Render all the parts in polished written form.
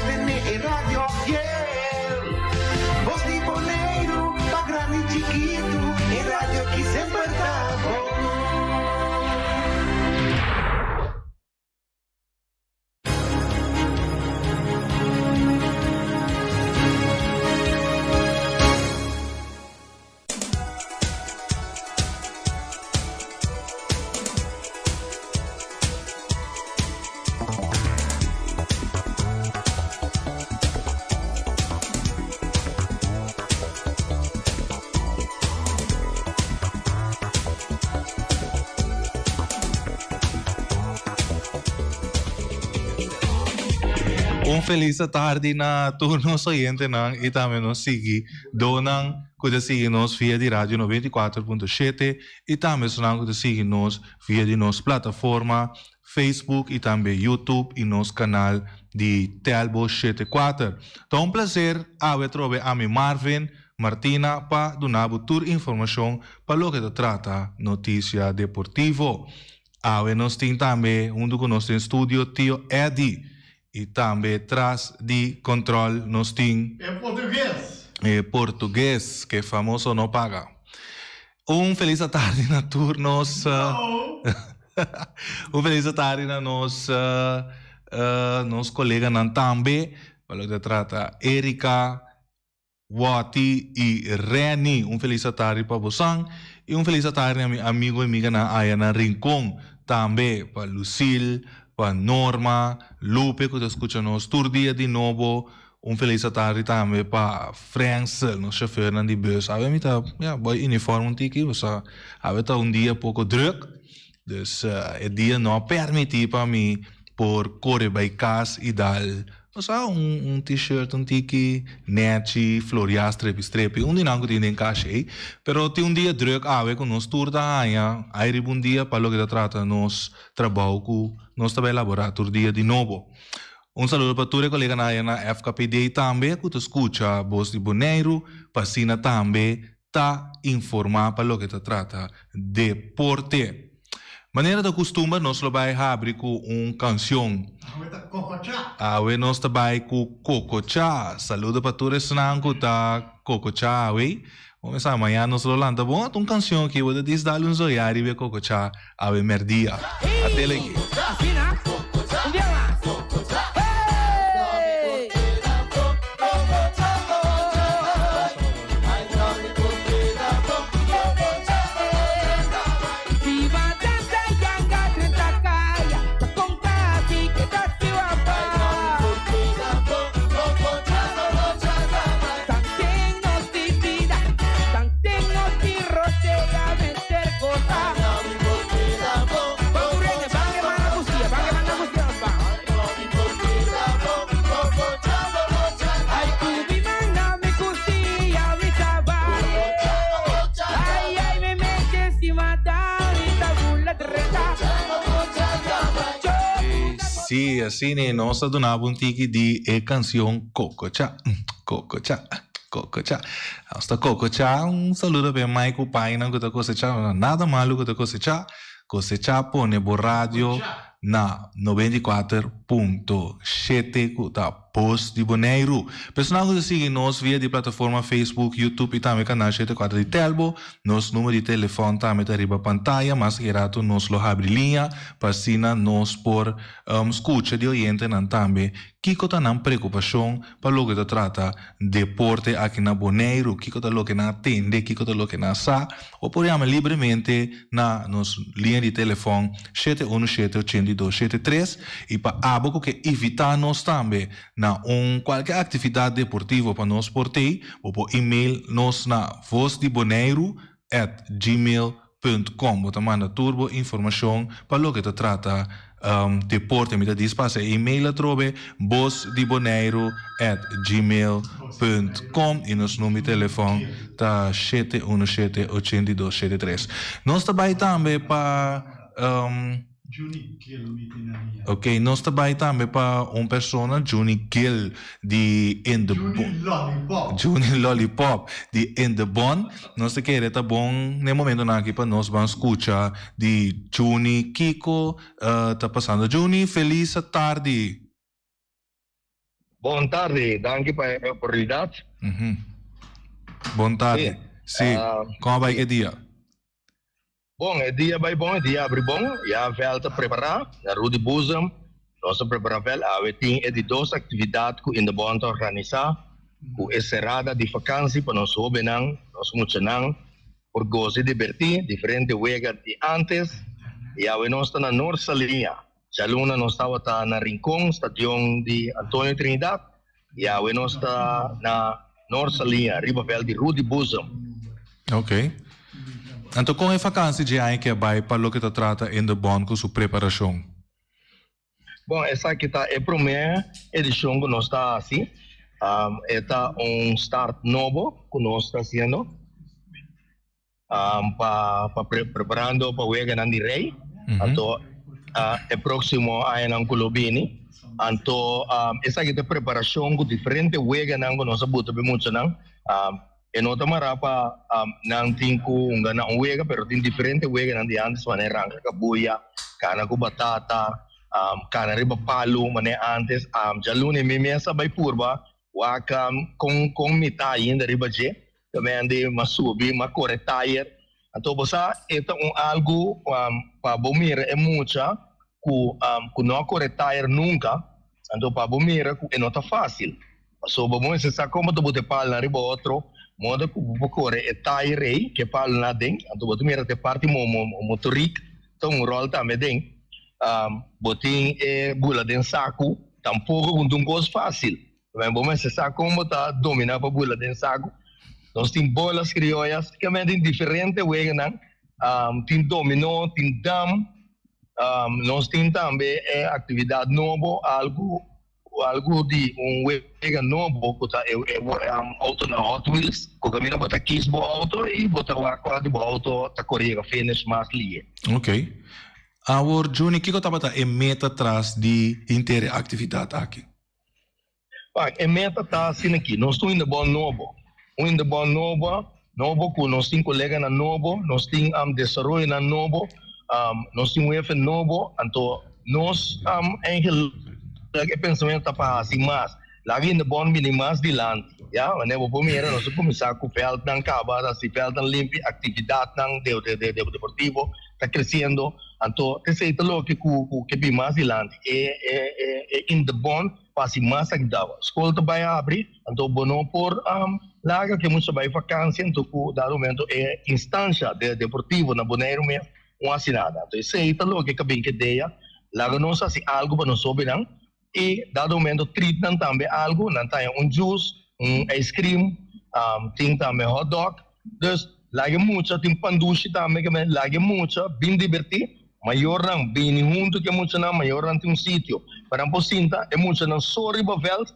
venne e radio fiel. Voz de Bonaire, pa grande e chiquito, e radio que sempre tá bom. Feliz tarde na turnos oyente ng itame nos sigi donang kuda sigi nos via di radio 94.7 itame sonang kuda sigi nos via di nos plataforma Facebook e também YouTube e nos canal de Telbo 74. Então um prazer ave trove a mi Marvin Martina pa donabo tur informação para lo que te trata notícia deportivo. Ave nos tem também do nos tem estúdio tio Eddie e também traz de controle nos tem português que famoso não paga. Feliz tarde na turnos feliz tarde na nos colega nan também pelo que trata Erika Wati e Reni. Feliz tarde para você e feliz tarde a mi amigo e amiga na Ayana Rincón também para Lucille, para Norma, Lupe, que escuta nos tur dia de novo. Feliz tarde também para Francis, nosso chofer de bus. A gente tá, boy uniforme tiki, você a tá dia pouco druk, dus o dia não permite para mim por correr by casa e dar, você t-shirt tiki, net, florear, strepe, dia não tem nem caixa, pero tem dia druk, com nos tur da aia, aí dia para lo que trata nos trabalho com nós também laboratório dia de novo. Saludo para todos os colegas na FKPD também, que te escuta a voz de Bonaire, para também tá informar para o que te trata deporte. Maneira de costume, nós vamos abrir com canção. Nós também com Cococha. Saludo para todos os que tá Cococha, vamos amanhã nós vamos bom, canção que eu diz dar zoiar e ver Cococha a merdia. Até aqui. Sì, assim, nós donamos tiki de canção Cococha. Cococha. Cococha. Hasta Cococha, saludo para Michael Paina, que está cosechando, nada malo que está cosechando. Cosecha pone por radio na 94.7 da Post de Bonaire. Personal que sigue nos via de plataforma Facebook, YouTube e também canal 74 de Telbo. Nos número de telefone também está arriba pantalla, mas que rato nos lo abre linha para sina nos por escuta de oyente nan também. Kiko tá nan preocupação para lo que te trata deporte aqui na Bonaire, Kiko tá lo que na atende, Kiko tá lo que na sa, ou podemos livremente na nos linha de telefone 717-8273 e para abo que evitar nos também na qualquer atividade deportiva para nos portei, ou por e-mail nos na vozdibonaire@gmail.com. Você manda turbo informação para lo que te trata deporte. Me diz passa e-mail a trove vozdibonaire@gmail.com e nos número de telefone tá 717-8273. Nós também para ok, nós também para pessoa Juni Gill de In the Juni Lollipop de In the Bond. Nós queremos tá bom no momento na aqui para nós vamos escutar de Juni Kiko tá passando Juni, feliz tarde. Buon tarde, danke per a oportunidade. Boa tarde. Sim. Como vai que dia? Bom, é dia bem bom, é dia abre bom. Já volta preparar, na Rudy Buzam. Nós preparamos a tem de duas atividades que ainda vamos organizar. Com encerrada de vacância para nós jovens, nós muitos por gozo de divertir, diferente wega de antes. E a nós está na Norte Linha. Já luna nós estava na Rincón, estação de Antônio Trinidad. E a nós está na Norte Linha, Ribavel de Rudy Buzam. Ok. Então, com a vacância de aí que vai para o que te trata em de bom com sua preparação? Bom, essa aqui tá é a primeira edição que nós está assim. Está start novo que nós está fazendo. Preparando para o Wega Nandi Rei. Então, é próximo a em Colobini. Então, essa aqui é a preparação com diferentes Wega que nós abuta bem muito não. E não tamara pa não tem com um Wega, pero tem diferentes Wega nandi antes maneira arranca cabuia, cana com batata. Kana riba palo mane antes jalune memesa by purba waka com mitai ainda riba je também ande masubi macore tire então bosa eta algo para bomir é mucha ku não core tire nunca então para bomir é não tá fácil so bom se sa como tu bote pal na riba outro moda ku core é tire que pal na dentro então bote mira te parte motoric então rol também dentro botin bula den saco tampouco um coisa fácil também bom mas se saco como tá dominar para bula den saco nós tem bolas criollas que tem diferente wega não tem dominó tem dam nós tem também atividade nova algo de wega novo que tá auto na Hot Wheels que caminha bota kiss bo auto e bota o quadro bo auto tá correga finish mais lie. Ok. Agora, Juni, o que você está meta atrás de inteira atividade aqui? A meta está assim aqui. Nós estamos indo bom novo. Indo bom novo com nós temos colegas na novo, nós temos desenvolvimento na novo, nós temos UF novo, então nós o pensamento está para assim mais. Lá indo bom mini mais de land, já, mas não vou primeiro nós começar com o feld não acaba, assim feld limpo, atividade não de deportivo está crescendo. Então, esse é o que bem mais adiante. In the bond, passa mais agdava. Escola vai abrir, então, bom por larga que muito vai vacância, então, dado momento, é instância de deportivo na Bonaire, uma assinada. Então, esse é o que bem que ideia, larga nós assim algo para nós sobre não, e dado momento, treatam também algo, não tem juice, ice cream, tem também hot dog, então, larga muito, tem panduche também, que larga muito, bem divertido. Maior não, bem junto que muito não, maior não tem sítio. Para não sinta, é muito não sorry bavelt,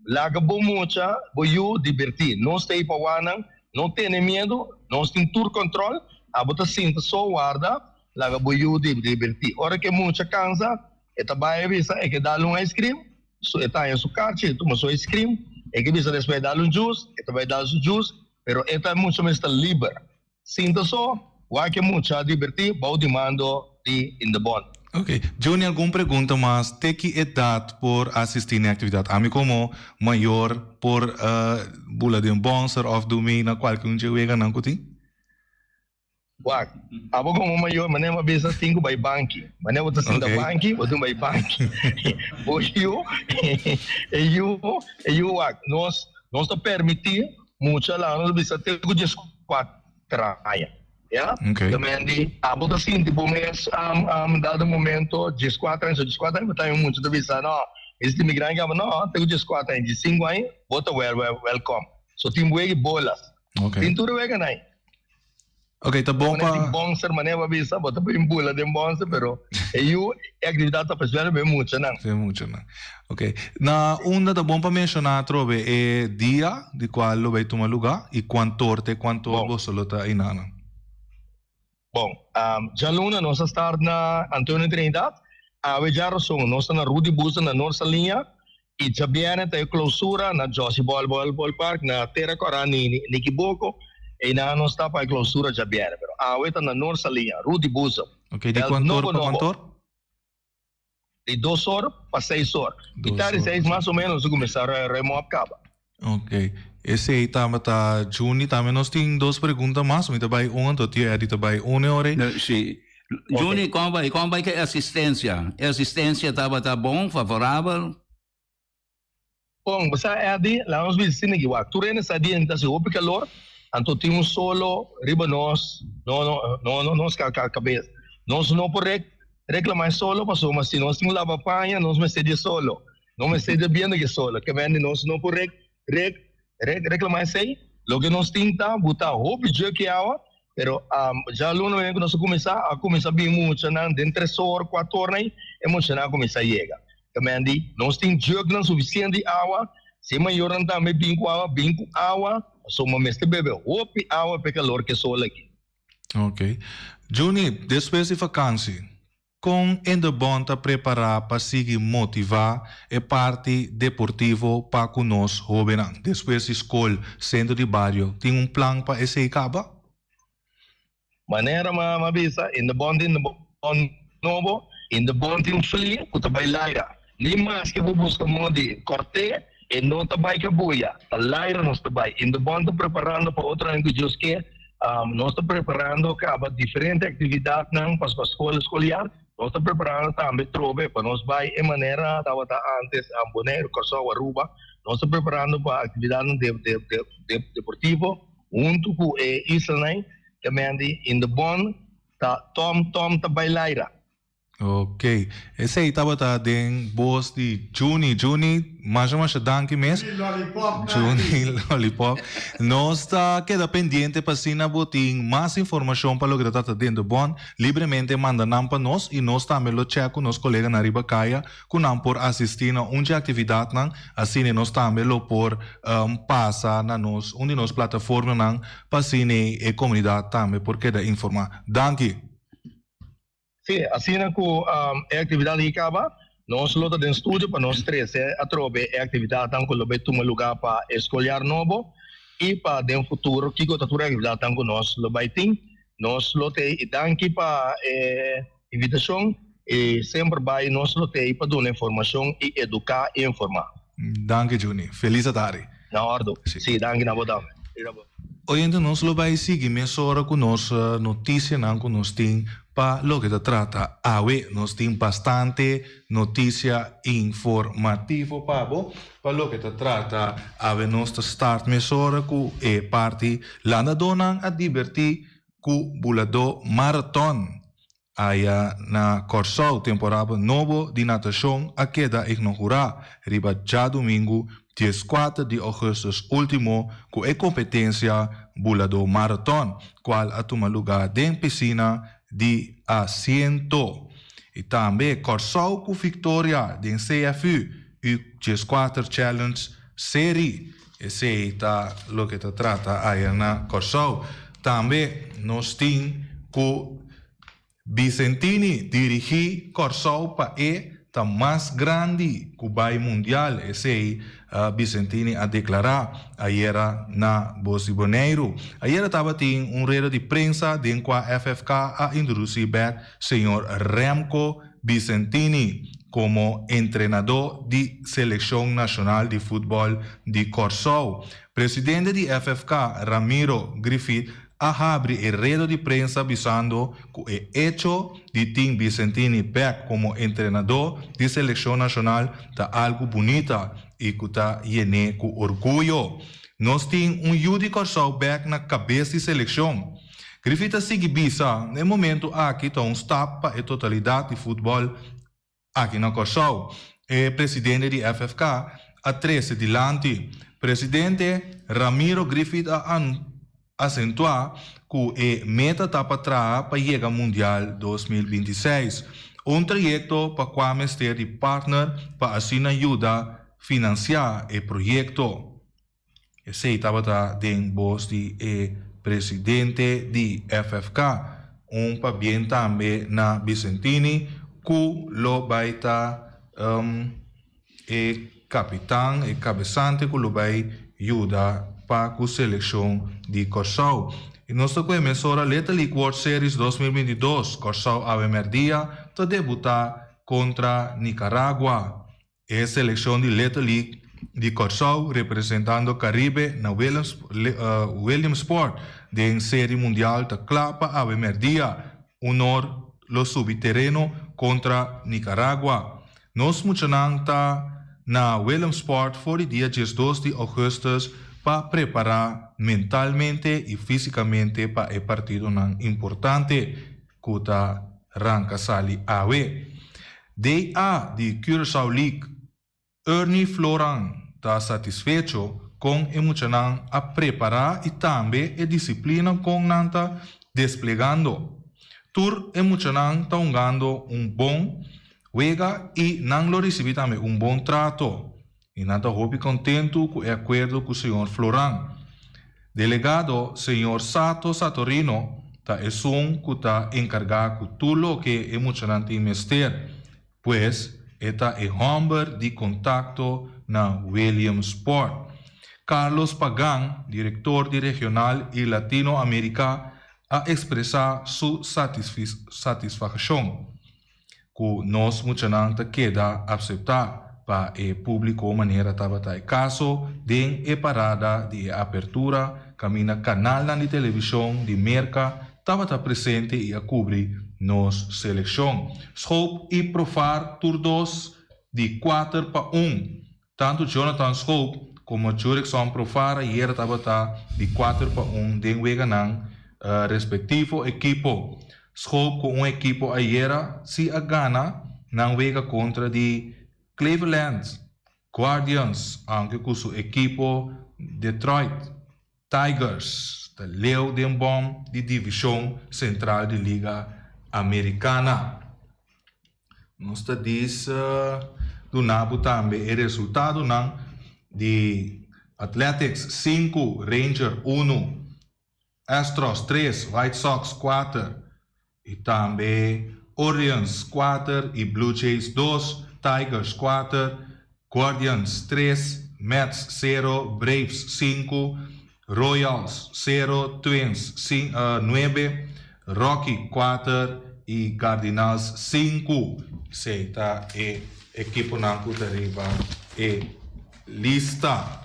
laga bom muito, boiu divertir. Não stay para wana, não tem medo, não tem tour control, a bota sinta só guarda, laga boiu divertir. Ora que muito cansa, eta vai visa é que dá um ice cream, so eta em sucate, toma só ice cream, é que visa depois dá um juice, eta vai dar juice, pero eta muito mais está livre. Sinta só, o que muito a divertir, bom demando in the bond. Ok. Johnny, alguma pergunta, mas tem que idade por assistir na atividade? A mim como maior por bula de sponsor of domain na qualquer dia wega não kuti? Wag. Abo como maior, mas não vez assim vai banki. Mas não assim da banki, ou do vai banki. Boiu, eu wag. Nós tá permitir muito lá, nós bisa ter que desquatrar. Yeah? Okay. Também a bota assim, tipo, mês, dado momento, 14 anos, tem muito de vista, não, esse imigrante, não, tem 14 anos, 5 anos, bota welcome. So, tem bué bolas. Okay. Tem tudo wega, não. Ok, tá bom para... Tem bonser, mas não visa, bota bem bola de bonser, pero, eu, a atividade tá pessoal, bem muito, não. Bem muito, não. Ok. Na onda tá bom para mencionar, trove, é dia de qual vai tomar lugar e quanto você está inana. Bom, já luna nós estamos na Antônio Trindade, a vejar som nós na Rudy Buzam na nossa linha e já viene tem clausura na Josie Ball Park na Terra Corani Nikiboko e na nós está para clausura já viene, pero a veta na nossa linha Rudy Buzam. Ok, de quanto para quanto? de 2 horas para 6 horas. E tarde 6 mais ou menos começar a remover acaba. Ok. Esse aí tá Juni, também nós temos 2 perguntas mais, mas também então tinha também 1 hora. Sim. Juni, como vai que assistência? A assistência estava bom, favorável? Bom, você é de lá nos vizinhos que o turno essa dia então se houve calor, então tinha solo riba nós, não cabeça. Nós não pode reclamar solo, passou, mas se nós temos lava panha, nós me cede solo. Não me cede bem que solo, que vem nós não pode reclamar sei. Logo nós tenta botar hobby que água, pero já aluno que nós começar bem muito, dentro de 3 horas, 4 horas, emocionar começar a chegar. Também nós temos jogo não suficiente de água, se maior não também bem com água, só uma mestre bebe hobby água para calor que solo aqui. Ok. Juni, depois de vacância, com ainda bom tá preparar para seguir motivar a parte deportivo para conosco jovens. Depois de escola, centro de bairro, tem plano para esse acaba? Maneira mabisa, in the bond novo, in the bond tem frio, que vai lá. Nem mais que vou buscar de corte, e não trabalha que boia. A laira nós trabalha. In the bond preparando para outra coisa que nós estamos preparando para diferentes atividades para a escola escolar. Nós estamos preparando também trove para nós vai de maneira estava antes a Bonaire, Corsão, Aruba. Nós estamos preparando para atividades deportivo junto com Israel. Também in the bond Tom trabalha laira. Ok. Esse aí estava den boss de Juni, mais danke mes. Juni Lollipop. Nós está queda pendiente para si na botin mais informação para o que está dentro do bond. Livremente manda nam para nós e nós também lo check com nos colegas na Ribacaia, com nam por assistir na onde atividade nan, assim nós também lo por passa na nós, onde nos plataforma nan, para si e comunidade também por queda informar. Danke. Sim, assim como a atividade que acaba, nós lutamos dentro do estúdio para nós três, a trobe a atividade tanto lo beto um lugar para escolher novo e para dentro futuro que outra atividade tanto nós lo baiting, nós lutamos e danke para invitação e sempre vai nós lutamos para dar informação e educar e informar. Danke Juni, feliz tarde. Na ordem, sim, danke na boa. Hoje nós lo vai seguir mesora com nossa notícia não com nós tem para lo que se trata. Hoy nos tiene bastante noticia informativo para lo que se trata. Hoy nos start mesora ku e party landa donan a divertir ku bulado marathon. Aya na Corsão temporada novo de natação a queda inaugurada riba já domingo 14 de agosto último com a competência bulado marathon qual a toma lugar dentro piscina de assento. E também Corsão com vitória de CFU e G4 Challenge Série. Esse é o que se trata aí na Corsão. Também nós temos com Vicentini dirigir Corsão para a mais grande Cubai Mundial. Esse Vicentini a declarar ayer na Bolsa de Bonaire. Ayer estava tendo rede de prensa de a FFK a introduzir o senhor Remco Vicentini como treinador de Seleção Nacional de Futebol de Corsão. Presidente de FFK, Ramiro Griffith, abre a rede de prensa avisando que o hecho de Tim Vicentini back como treinador de Seleção Nacional está algo bonita e que está lleno com orgulho. Nós temos Yudi Corsão back na cabeça de seleção. Griffith sigue bisa, no momento aqui está stop para a totalidade de futebol aqui na Corsão. O presidente de FFK a 13 dilante. Presidente Ramiro Griffith acentuar que a meta está para trás para chegar ao Mundial 2026. Projeto para qual ter de partner para assim ajudar a financiar o projeto. Esse estava dentro voz de presidente de FFK. Para bem também na Vicentini, que lo vai estar capitão e cabeçante que lo vai ajudar para a seleção de Corsão. E nós estamos a Leta League World Series 2022. Corsão a primeiro dia para debutar contra Nicaragua. A selección de Little League de Curaçao representando Caribe na Williamsport de Serie Mundial da Clapa a Merdia, honor los subterreno contra Nicaragua. Nos muchananta na Williamsport for el día 12 de agosto para preparar mentalmente y físicamente para el partido importante que arranca sali AWE. DA de Curaçao League, Ernie Floran está satisfecho com o muchanan a preparar e também a disciplina com nanta desplegando. Tur o muchanan está jogando bom juega e não lo recebi também bom trato. E nanta hopi contento com o acordo com o senhor Floran. Delegado, senhor Sato Satorino, está que está encargado de tudo o que o muchanan tem mester, pois está o homem de contato na Williamsport. Carlos Pagan, diretor de Regional e Latinoamérica, a expressar sua satisfação que nós muchanan queda aceitar para o público maneira tabata caso de parada de apertura camina canal de televisão de merca tabata presente e a cobrir nos seleção. Scope e Profar turdos de 4-1. Tanto Jonathan Scope como Jurickson Profar ayer tabata de 4-1 de Weganang respectivo equipo. Scope com equipo ayer si a gana não wega contra de Cleveland Guardians, anche com seu equipo Detroit Tigers, da Leo de Bom de divisão central de Liga Americana. Nós diz do Nabu também o resultado de Athletics 5, Ranger 1, Astros 3, White Sox 4 e também Orioles 4 e Blue Jays 2, Tigers 4, Guardians 3, Mets 0, Braves 5, Royals 0, Twins 9, Rocky 4 e Cardinals 5. Seita e equipo nanku deriva e lista.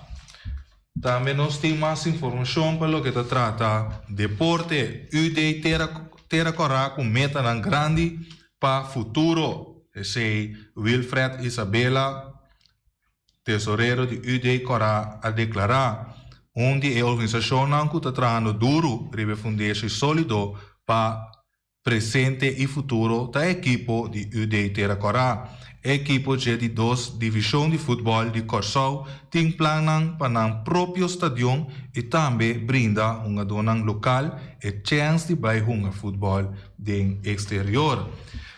Também nós temos mais informação para o que trata deporte. UD terá coragem com meta grande para futuro. Sei Wilfred Isabella, tesoureiro de UD Corá, a declarar onde a organização não está trabalhando duro para fundir sólido para presente e futuro da equipe de UD Terra Corá. A equipe de 2 divisões de futebol de Curaçao tem planos para o próprio estádio e também brinda uma dona local e chance de baixar futebol de exterior.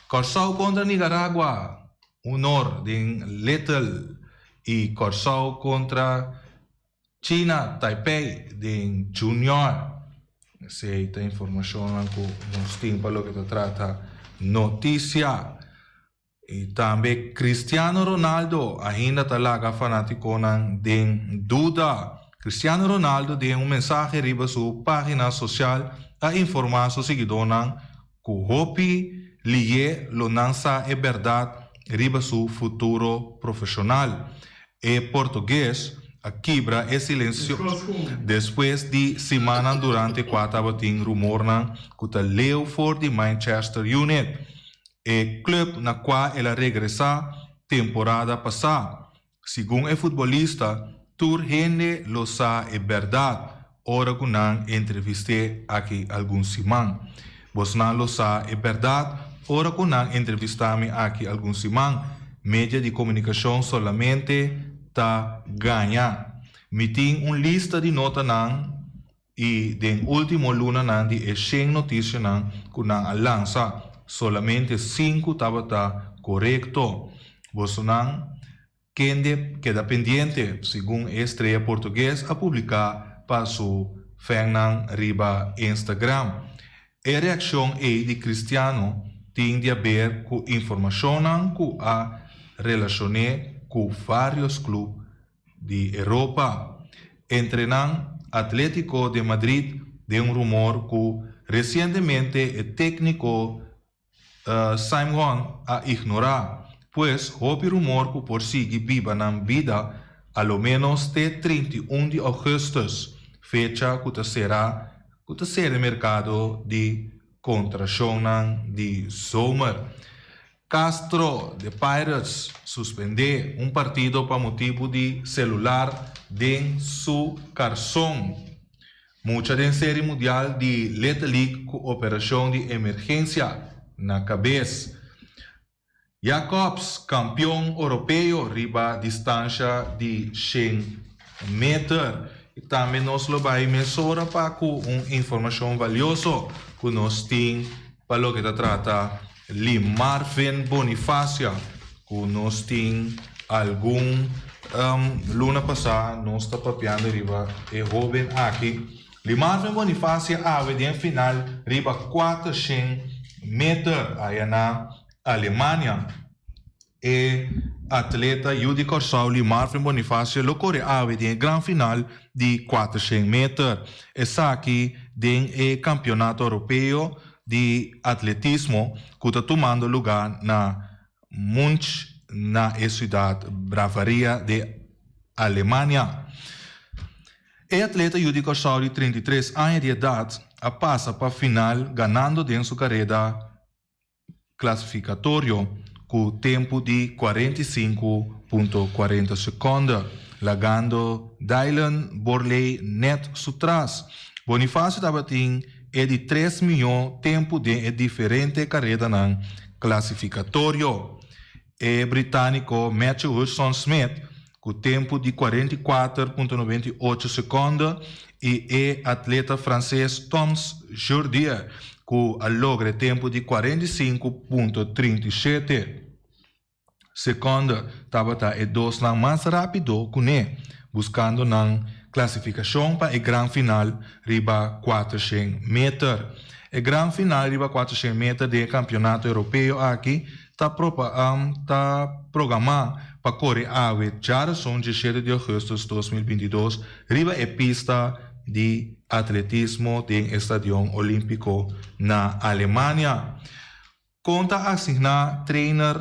Curaçao contra Nicaragua, honor de Little e Curaçao contra China, Taipei de Junior. Essa informação que nós temos para o que trata notícia. E também Cristiano Ronaldo, ainda talaga fanático de Duda. Cristiano Ronaldo deu mensagem riba sua página social a informar seus seguidores que o hopi ligue lo nansa é verdade riba seu futuro profissional. Em português, a quebra é silêncio depois de semana durante 4 batin rumor que o leu for de Manchester United, o clube na qual ela regressa temporada passada. Segundo o futebolista, tur gente lo sa é verdade. Ora que não entrevistei aqui alguns semana. Vos não lo sa é verdade. Ora que não entrevistamos aqui alguns semana. Mídia de comunicação solamente está ganhando. Me tem lista de notas e de último luna de 100 notícias que não lança. Solamente 5 estava correto. Você não queda pendente, segundo a Estrela Portuguesa, a publicar para seu fan riba Instagram. A reação de Cristiano tem a ver com informação que a relaciona com vários clubes de Europa. Entre Atlético de Madrid, de rumor que recentemente o técnico Simon a ignorar, pues houve rumor que por seguir viva na vida a lo menos de 31 de agosto, fecha que será mercado de contração de zomer. Castro de Pirates suspende partido para motivo de celular de su carson. Mucha de série mundial de Little League com operação de emergência na cabeça. Jacobs, campeão europeu, riba distância de 100 metros. E também nós vai mensurar para com informação valiosa que nós temos para o que trata Limarvin Bonifácio, que nós temos algum luna passada, nós está papiando riba e jovem aqui. Limarvin Bonifácio ave em final riba 400 metros aí na Alemanha. E atleta Yudi Corsauli, Marvin Bonifácio, lo corre ave em grande final de 400 metros. Essa aqui é o campeonato europeu de atletismo que está tomando lugar na Munch, na cidade Bavaria de Alemanha. O atleta Yudi Corsauli, 33 anos de idade, passa para a final ganhando dentro sua carreira classificatória com tempo de 45,40 segundos, largando Dylan Borley net sutras. Bonifácio estava tem de 3 milhões tempo de diferente carreira na classificatório. O britânico Matthew Hudson Smith com tempo de 44,98 segundos e o atleta francês Thomas Jourdier com a logre tempo de 45,37 segundos. Estava dois na mais rápido que ele, buscando na classificação para o grande final riba 400 metros. O grande final riba 400 metros do campeonato europeu aqui está programado para correr a 17 de agosto de 2022 riba a pista de atletismo do Estádio Olímpico na Alemanha. Conta asignar trainer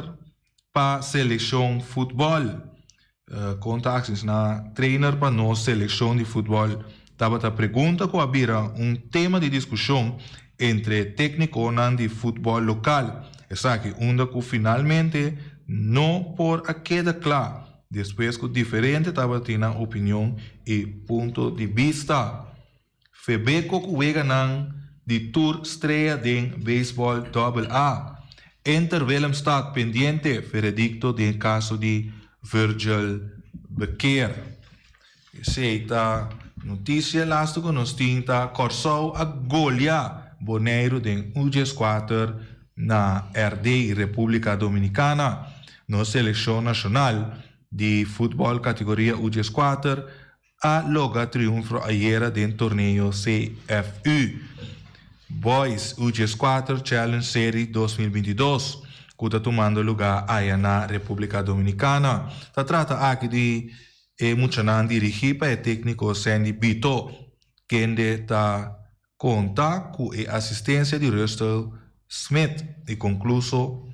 para seleção futebol. Conta asignar trainer para nossa seleção de futebol. Estava a pergunta que havia tema de discussão entre técnico de futebol local. Essa aqui onde que finalmente não por a queda claro. Depois que diferente estava tendo opinião e ponto de vista. Febeco que juega de tour estreia de beisebol AA. Enter Willem staat pendiente veredicto do caso de Virgil Becker. Essa notícia lasta que nos tinta Corsou a golear Boneiro de UG4 na RD República Dominicana. Na seleção nacional de futebol categoria UG4 a loga triunfo ayer del torneio CFU Boys UG4 Challenge Series 2022 que está tomando lugar aí na República Dominicana. Se trata aqui de muchanan dirigir para o técnico Sandy Bito, que está conta com a assistência de Russell Smith e concluso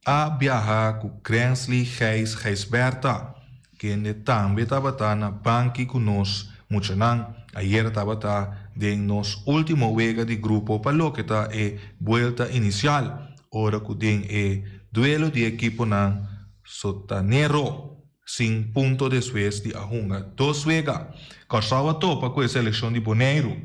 a viajar com Gransley Heisberta, que também estava na banca conosco, muchanan. Ayer estava de nos último juego de grupo para lo que está vuelta inicial. Ahora que den duelo de equipo na sotanero, 5 puntos después de ajunga 2 juegos. Carsava topa com a seleção de Boneiro.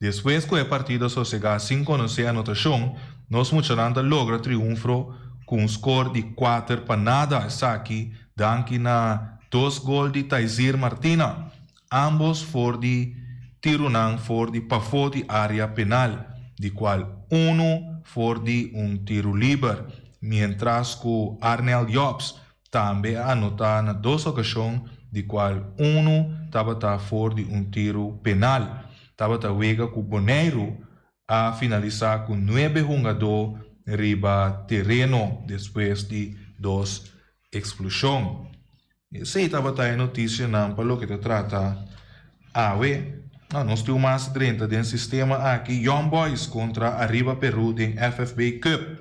Después que o partido sossegado sem conhecer a anotação, nos muchananda logra triunfo com score de 4-0. Essa aqui, danke na 2 gols de Taizir Martina. Ambos for de tiro for de pafo de área penal, de qual uno for de tiro livre, mientras que Arnel Jobs também anota na 2 ocasiões, de qual uno estava for de tiro penal. Estava juega com Boneiro a finalizar com 9 jogadores riba terreno depois de 2 explosões. Essa estava a notícia para o que se trata. Nós temos mais 30 do sistema aqui. Young Boys contra Arriba Peru em FFB Cup.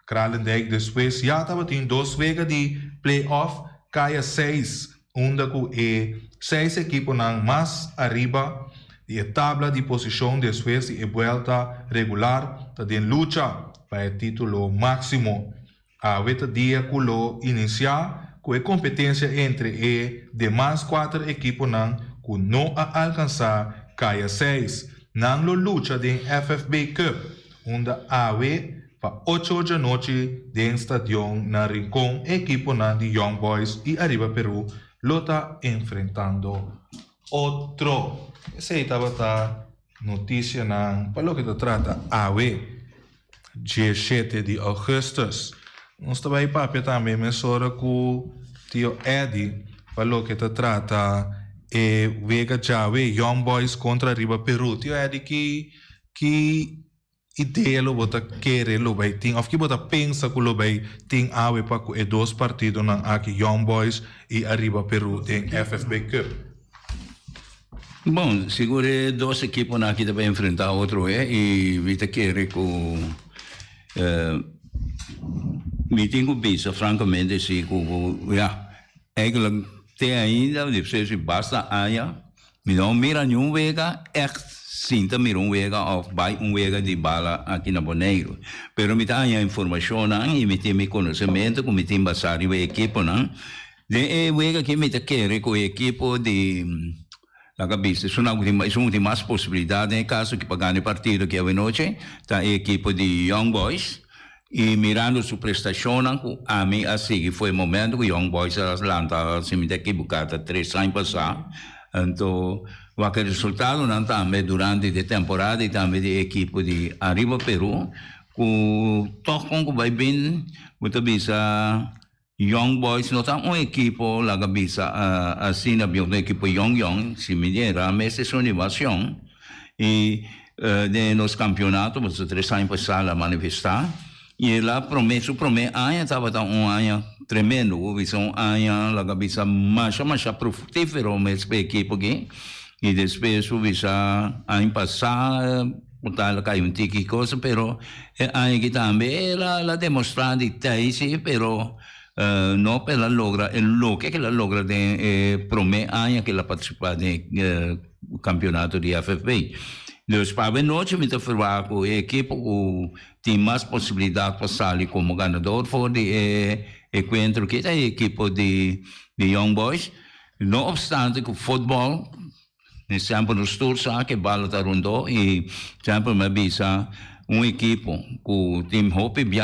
Kralendijk después ya estaba en 2 vegas de playoff, caia 6, onde com 6 equipos mais arriba de tabla de posição después de vuelta regular, está em luta para o título máximo. A outra dia que lo iniciar com a competência entre os demais 4 equipos que não a alcançar caia 6. Não lo luta de FFB Cup, onde a para 8 da noite dentro do estádio na Rincón, equipo de Young Boys e Arriba Peru lo está enfrentando outro. Essa aí estava a notícia para o que se trata dia 7 de agosto. Nós estamos aí para também mencionar com o tio Eddie para o que se trata Vega Jave Young Boys contra Arriba Peru. Tio Eddie que ideia lo bota querer lo vai ting of que bota pensa que lo vai ting awe pa ku 2 partidos na aqui Young Boys e Arriba Peru em FFB Cup. Bom, seguro 2 equipos aqui também enfrentar outro e vita querer com me tenho visto francamente se com eigenlijk tem ainda depois se basta aia me não mira nenhum vega sinta mir wega of by wega de bala aqui na Bonaire. Pero me dá informação e me tem conhecimento como tem basado o equipo de wega que me quer com o equipo de la cabeça. Isso tem mais possibilidade em caso que pagar o partido que é noite, tá a equipo de Young Boys e mirando sua prestação a mim assim foi o momento que Young Boys lança se me equivocado 3 anos passados. Então qualquer resultado também durante a temporada e também da equipe de Arriba Peru que tocam que vai bem muita vez Young Boys não tá equipe lá que bisa assim na uma equipe young se me dera mas é uma inovação e de nos campeonatos os 3 anos passados a manifestar e lá promete ano estava ano tremendo visão ano lá que bisa mais frutífero mas para a equipe aqui e depois o visa ano passado portanto caiu tiki coisa pero ano que também ela demonstrando que pero não pela logra lo que ela logra de prome ano que ela participar de campeonato de FFB. Depois para a noite me falar com a equipe que tem mais possibilidade para sair como ganador for de encontro que é a equipe de Young Boys. Não obstante que o futebol sempre nos torça que bala está rondou e sempre me avisa equipe que o time hope bem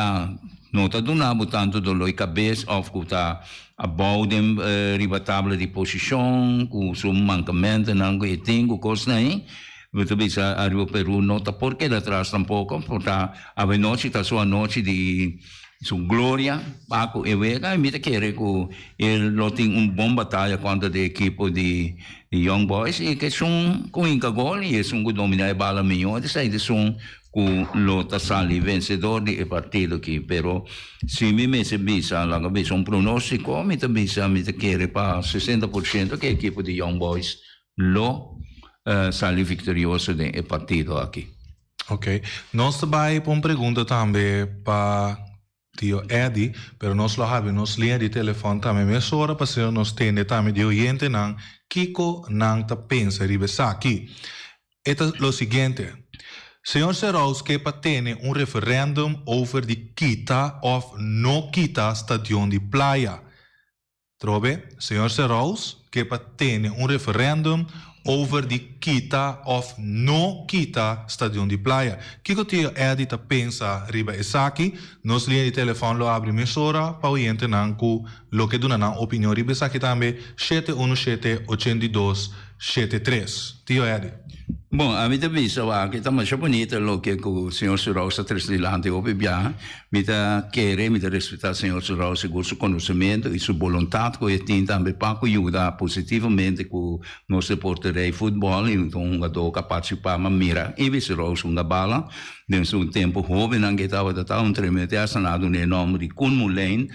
não está dando tanto dolor de cabeça ou que está abaixo de tabla de posição com seu mancamento não que tem com coisa aí você bisa Arriba Peru não está porque atrás tampouco porque a noite está sua noite de sua glória Paco e Vega e me quer que ele tem bom batalha contra a equipe de Young Boys e que são com gol e são que dominar a bala melhor de são com lota sali vencedor de partido aqui pero se me bisa lá que um pronóstico me bisa me quer para 60% que a equipe de Young Boys sali vitorioso de partido aqui. Ok. Nós também uma pergunta também para tio Eddie, pero nós lo habemos linha de telefone também, mas ora para nós tende também de oyente não, Kiko não tá pensa ribesa aqui. É o seguinte, senhor Serraus que tem referendum over de quita ou não quita stadion de praia. Trobe, senhor Serraus que tem referendum over de quita of no quita stadion de praia. Kiko tio Eddie ta pensa riba esaki, nos linha de telefone lo abre emissora pa oyente nanku lo que duna nan opinião riba esaki também 717-8273. Tio Eddie. Bom, a mim também só que tá mais bonito lo que o senhor Sousa trazilante ouve bem, me tá querer, me tá respeitar o senhor Sousa com seu conhecimento e sua vontade que ele tem também para ajudar positivamente com nosso porteiro futebol e então um jogador que participar mas mira e vice Sousa uma bala dentro um tempo jovem que estava um tremendo assinado no nome de Koen Moulijn,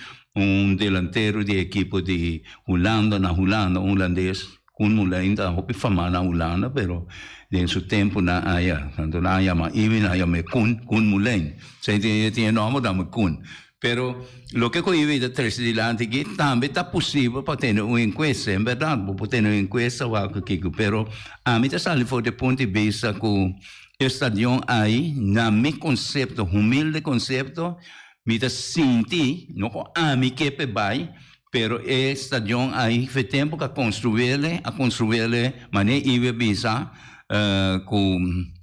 delantero de equipe de Holanda na Holanda, holandês kun mulher ainda hopi fama na ulana pero dentro tempo na aya tanto na aya ma even aya me kun mulher se tem nome da me kun pero lo que coi da tres di lanti che tambe ta possibile per tenere un inquesta in verità può tenere un inquesta o che però a mi ta sale for de punto di vista con estadio aí na mi concepto humilde concepto mi ta senti no a mi che pe bai pero estadio aí fe tempo che costruire mané ive bisa com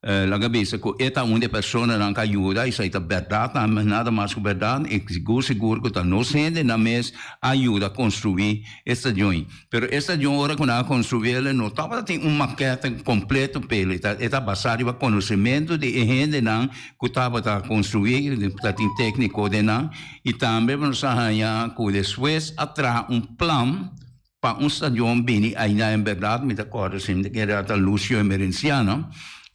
la cabeça que esta onde pessoa não ajuda isso é a verdade nada mais que verdade e seguro que não sente na mês ajuda a construir esta joint pero esta joint ora quando a construir não estava tem maquete completo pelo está basado em conhecimento de gente não que estava a construir tem técnico de não e também vamos arranjar que depois atrás plano para stadion bem ainda em verdade me acordo sempre que era a Lucio Emerenciano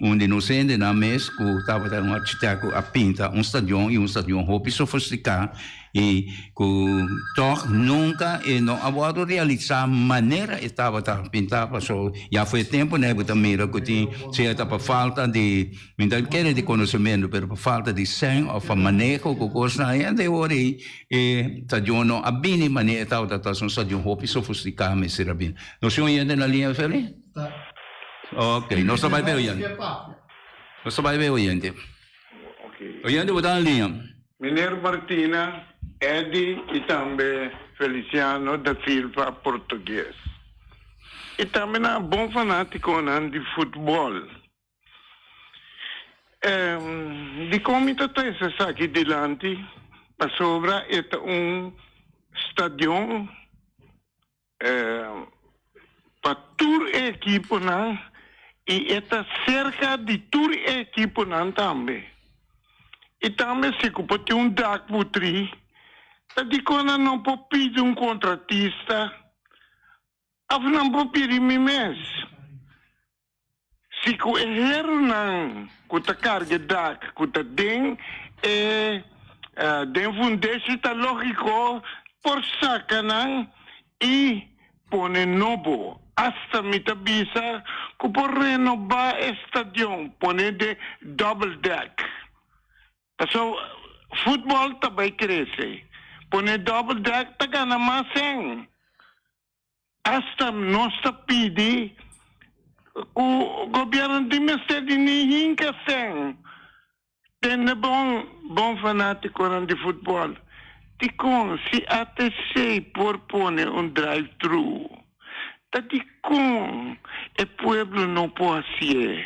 onde não sente na mês que estava um arquiteto a pintar stadion e stadion roupa sofisticado e que toch nunca e não agora realizar maneira estava a pintar passou já foi tempo né que também que tinha certa falta de não quer de conhecimento mas por falta de senso ou manejo que gosta ainda agora e stadion não a bem maneira estava um stadion roupa sofisticado mas será bem não se ainda na linha Feli ok, non sto mai vedendo. Non sto mai vedendo. Ok. Oyendo botar na linha. Mineiro Martina, Eddie e também Feliciano da Silva, português. E também é bom fanático de futebol. De como está essa aqui delante, para sobra é stadion para tour equipo e está cerca de tour equipo também. E também se pode dar putri, tá de quando não pode pedir contratista, não pode pedir mesmo. Se o erro não, que carga dak, que den fundesse tá lógico por saca e pone novo. Hasta mita bisa que por renovar stadion pone de double deck. So futebol também cresce. Pone double deck tá ganha mais sem. Hasta nós pedi o governo de Mercedes nem que sem. Tem bom fanático de futebol. Ticon se ATC por pone drive-thru. Tadi com o pueblo não pode ser.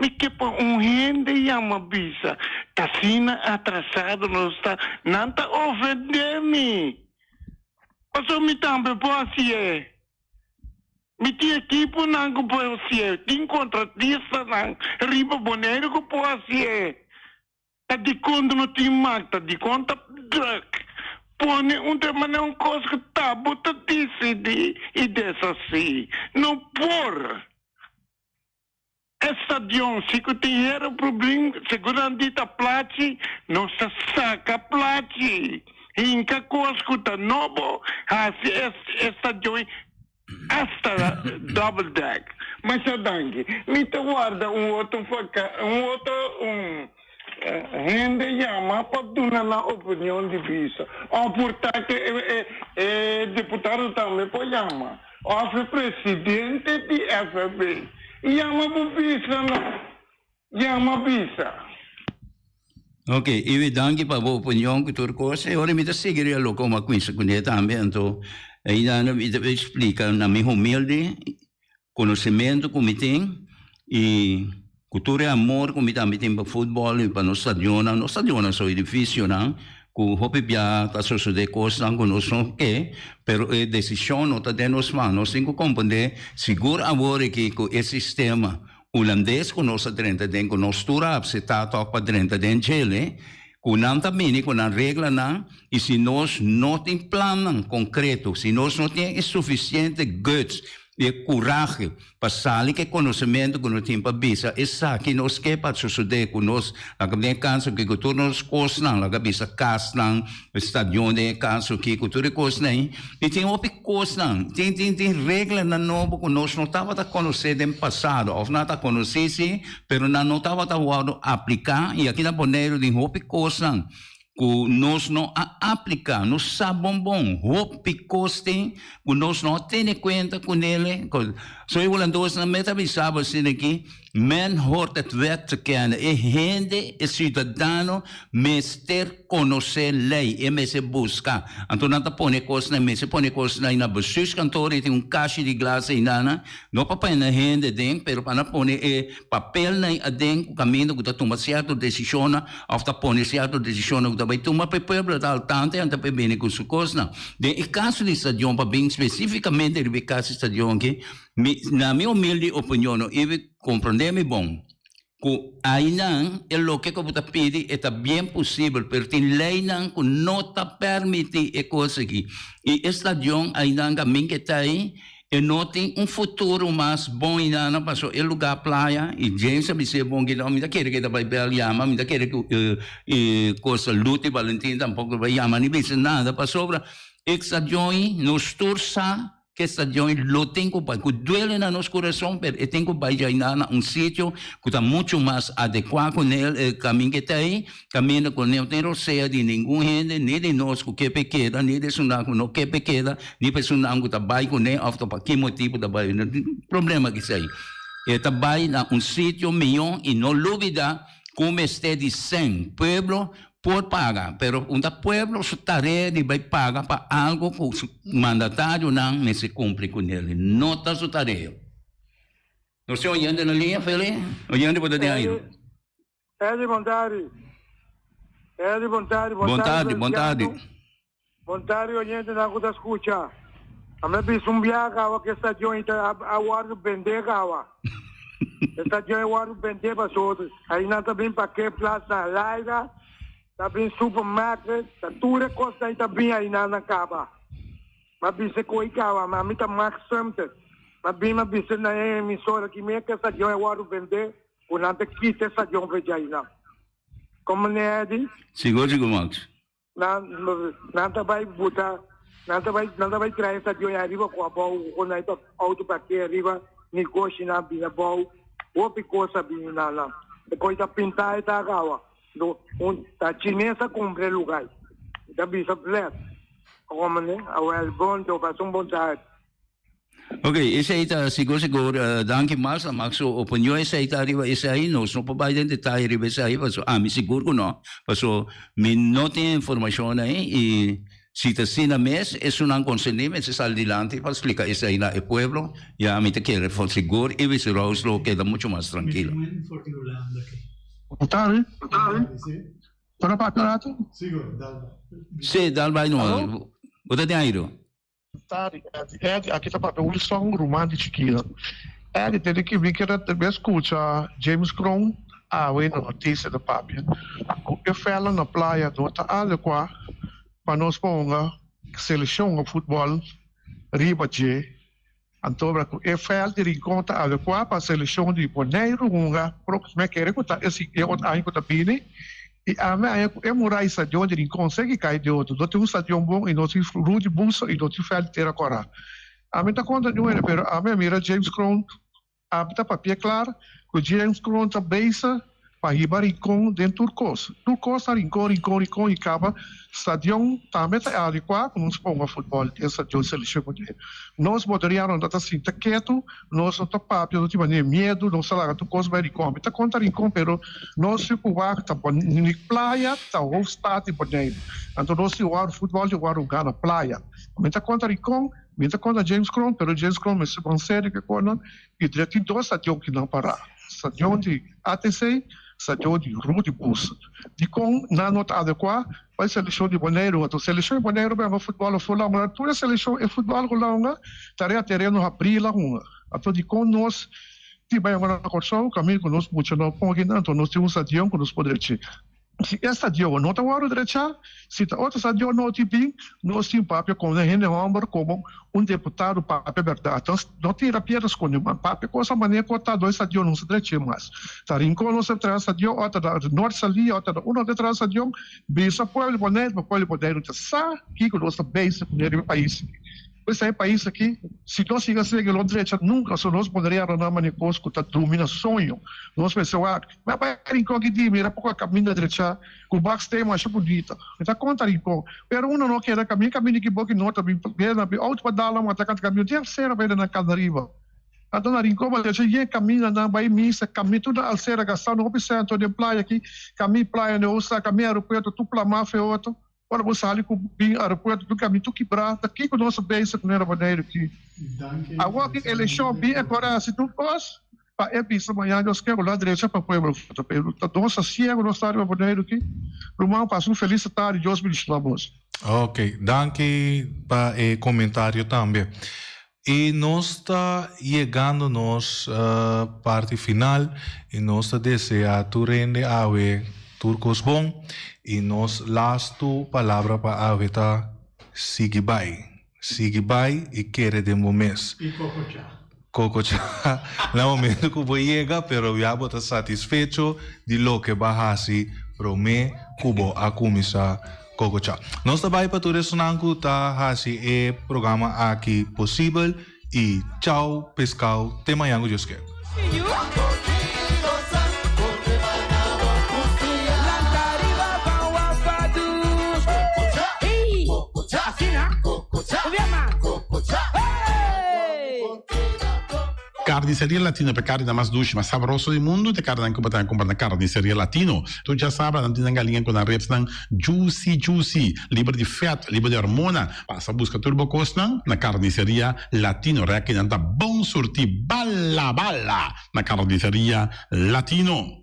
Me que para gente chama bisa, tá sina atrasado não está, não tá ofendendo-me. Passou me também pode ser. Me tinha equipo não que pode ser, tem contratista não, riba boneiro que pode ser. Tadi quando não tem mais, tadi quando drug. Pone uma coisa que está bota decidir e dessa assim. Não por. Stadion, se que tem problema, segurança plati, não se saca plati. Inca coisa que está novo, stadion, hasta double deck. Mas a dangue, me te guarda outro gente chama para dar na opinião de vista. Ou portanto, deputado também pode chamar. Ou presidente de FB. Chama para visa, não. Chama visa. Ok, eu danke para a opinião que tu coisa. Ora, me seguiria logo como a coisa com ele também. Então, ainda me explica na minha humilde conhecimento que me tem e cultura e amor, como também tem para futebol e para no stadion é só edifício, não? Que o hobby já está sucedendo coisas que não são que, pero a decisão não está dentro das mãos. Nós temos que compreender, seguro agora que esse sistema holandês que nós temos dentro, que nós turamos, se está para dentro de Chile, que não também, que não regra não, e se nós não temos plano concreto, se nós não temos suficiente guts e coragem para sair que conhecimento que nós temos para bisa essa que nós quer para suceder com nós a que caso que todos nós cosnan la bisa casnan estadion de caso que todos cosnan e tem op cosnan tem regra na novo que nós não estava a conhecer no passado ou não estava a conhecer sim pero não estava a aplicar e aqui na Bonaire de op cosnan que nós não aplicamos, nós sabemos bom, hope costem, que nós não temos conta com ele. Zo je wil dus naar met hebben samen zien aqui, men hoort het wet te kennen. E gente, e cidadano, meester conhecer lei, e me se busca. Então não tá pone coisa, me se pone coisa na bestuurskantoor, tem caixa de glas e nana, não para na gente dentro, pero para pone papel na dentro, o caminho que tá tomando certa decisão, ou tá pone certa decisão que tá vai tomar para povo da altante, anda para bem com sua coisa. De caso de estadião para bem especificamente de caso de estadião que na minha humilde opinião, eu compreendo bom que ainda o que eu vou pedir é bem possível, porque tem lei que não está permite a coisa aqui. E estadião ainda caminho que está aí, e não tem futuro mais bom ainda, passou é lugar praia, e James me ser bom que não, me quer que vai belhama, me quer que coisa lute Valentim tampouco vai chamar, nem pensa nada, passou para estadião nos torça que estadião lo tenho para que duele na nosso coração, mas eu tenho para ir na sítio que está muito mais adequado com ele, caminho que está aí, caminho com ele, não tem roceia de nenhum gente, nem de nós que é pequena, nem de sunar que não é pequena, nem de sunar que está bem com ele, ou para que motivo está bem, não tem problema que isso aí. Ele está bem na sítio melhor e não duvida como está de 100 pueblo, por pagar, pero un pueblo su tarea de vai pagar para algo que o mandatário não se cumpre com ele. Não está sua tarefa. Não sei olhando na linha, Felipe? Olhando para dentro aí. Edi, vontade. Edi, vontade. Vontade, olhando na coisa escuta. A minha bisumbiá, que esta jointa, a guarda vender, kawa. Esta jointa, a guarda vender para os outros. Aí não está bem para que plaza larga. Também supermarket, tudo costa aí também aí na caba. Mas bisa coi cava, mas me tá max sempre. Mas bem mas bisa na emissora que me que essa joia é o vender, o não te quita essa joia veja aí não. Como né Edi? Seguro Max. Não tá vai botar, não tá vai trazer essa joia arriba com a boa, quando aí tá auto para que arriba, negócio na bia boa, o picosa bem na. Depois tá pintar e tá cava. A chinesa compra lugar. Da bisa flat. Como né? A bom to para bom tarde. Ok, esse aí tá seguro, danke mais, Max, a opinião esse aí tá arriba, esse aí não pode dar detalhe arriba esse aí, mas me seguro que não, mas me não tem informação aí e se tá assim na mesa, isso não conseguimos, se sai adiante para explicar esse aí na pueblo, já me te quer for seguro e vice Roslo queda muito mais tranquilo. Vontade? Sì. Sono partito? Sì, dal vai no. Você tem aí? Aqui tá para o som romântico aqui. Tem que vir que eu escuta James Crown, a notícia da papia. Eu falo na praia do Adequá, para nós ponga seleção de futebol riba de então, eu falo de conta adequada para a seleção de Bonaire, próxima que é que esse é o ano que está vindo. E a minha é morar essa de onde consegue cair de outro. Não tem um estadião bom e não tem rude bolsa e não tem fel ter agora. A minha conta não é, mas a minha mira James Crown, a minha papel claro, que James Crown está beisa para ir rincon dentro Turcos. Turcos está rincon e acaba stadion também está adequado não se põe futebol essa de seleção de nós poderíamos andar assim tá quieto nós não tá papo não tipo nem medo não sei lá tu coisa vai rincon tá contra rincon pero nós se puar tá na praia tá o estado de Bonaire então nós se o futebol de o lugar na praia mas tá contra rincon mas tá contra James Crown pero James Crown é se consegue que quando e tem dois stadion que não parar stadion de ATC stadion de Rudi Bus de com na nota adequada para a seleção de Bonaire, a seleção de Bonaire é o futebol fulano, toda a seleção é futebol fulano, tarefa terreno abrir lá uma. Então de com nós tivemos uma corção, caminho que nós muito não põe então nós temos um stadion que nós podemos se esta dio não tá hora derecha, se tá outra estadio não tipi, nós temos papel com a gente homem como deputado papel verdade. Então, não tira piedras com nenhuma papel, com essa maneira que tá dois estadio não se derecha mais. Tá rincão não se traz estadio, outra da norte sali, outra da uma de trás estadio, bisa pueblo bonito, tá sa, que com nossa base no país. Esse país aqui, se nós seguíssemos a direita, nunca nós poderíamos dar manipulação que domina sonho. Nós pensamos, mas para rincão que diz, mira pouco caminho da direita, com o backstage mais bonita. Então conta rincão, pero uno não quer caminho que boque não também, outro para dar lá uma atacante caminho, terceira vai na cadariva. Então na rincão, mas já ia caminho na vai missa, caminho tudo alceira gastando, não precisa de praia aqui, caminho praia não usa, caminho aeroporto, tu para máfia outro. Ora, você ali com o aeroporto do caminho, tu quebrar, aqui com o nosso base, com a maneira aqui. Agora, que eleição, bem, agora, se tu faz, é isso, amanhã, nós queremos lá direita para o povo. Nossa, ciego, nós estamos maneira aqui. Romão, passa feliz tarde, Deus me abençoe. Ok, danke para o comentário também. E nós está chegando à parte final e nós está desejando tu rende a turcos bom e nós lasto palavra para a veta sigibai e querer de momento e cococha no momento que vou chegar pero já vou estar satisfeito de lo que bahasi pro me cubo a começar cococha nós também para tudo isso não tá hasi e programa aqui possível e tchau pescal te manhã eu quero Carniceria Latino per carne mais doce, mais saboroso do mundo, te carne comprar na Carniceria Latino. Tu já sabe, não tem galinha com a reps juicy, livre de fat, livre de hormona. Passa busca turbo costa na Carniceria Latino, que não tá bom surti bala na Carniceria Latino.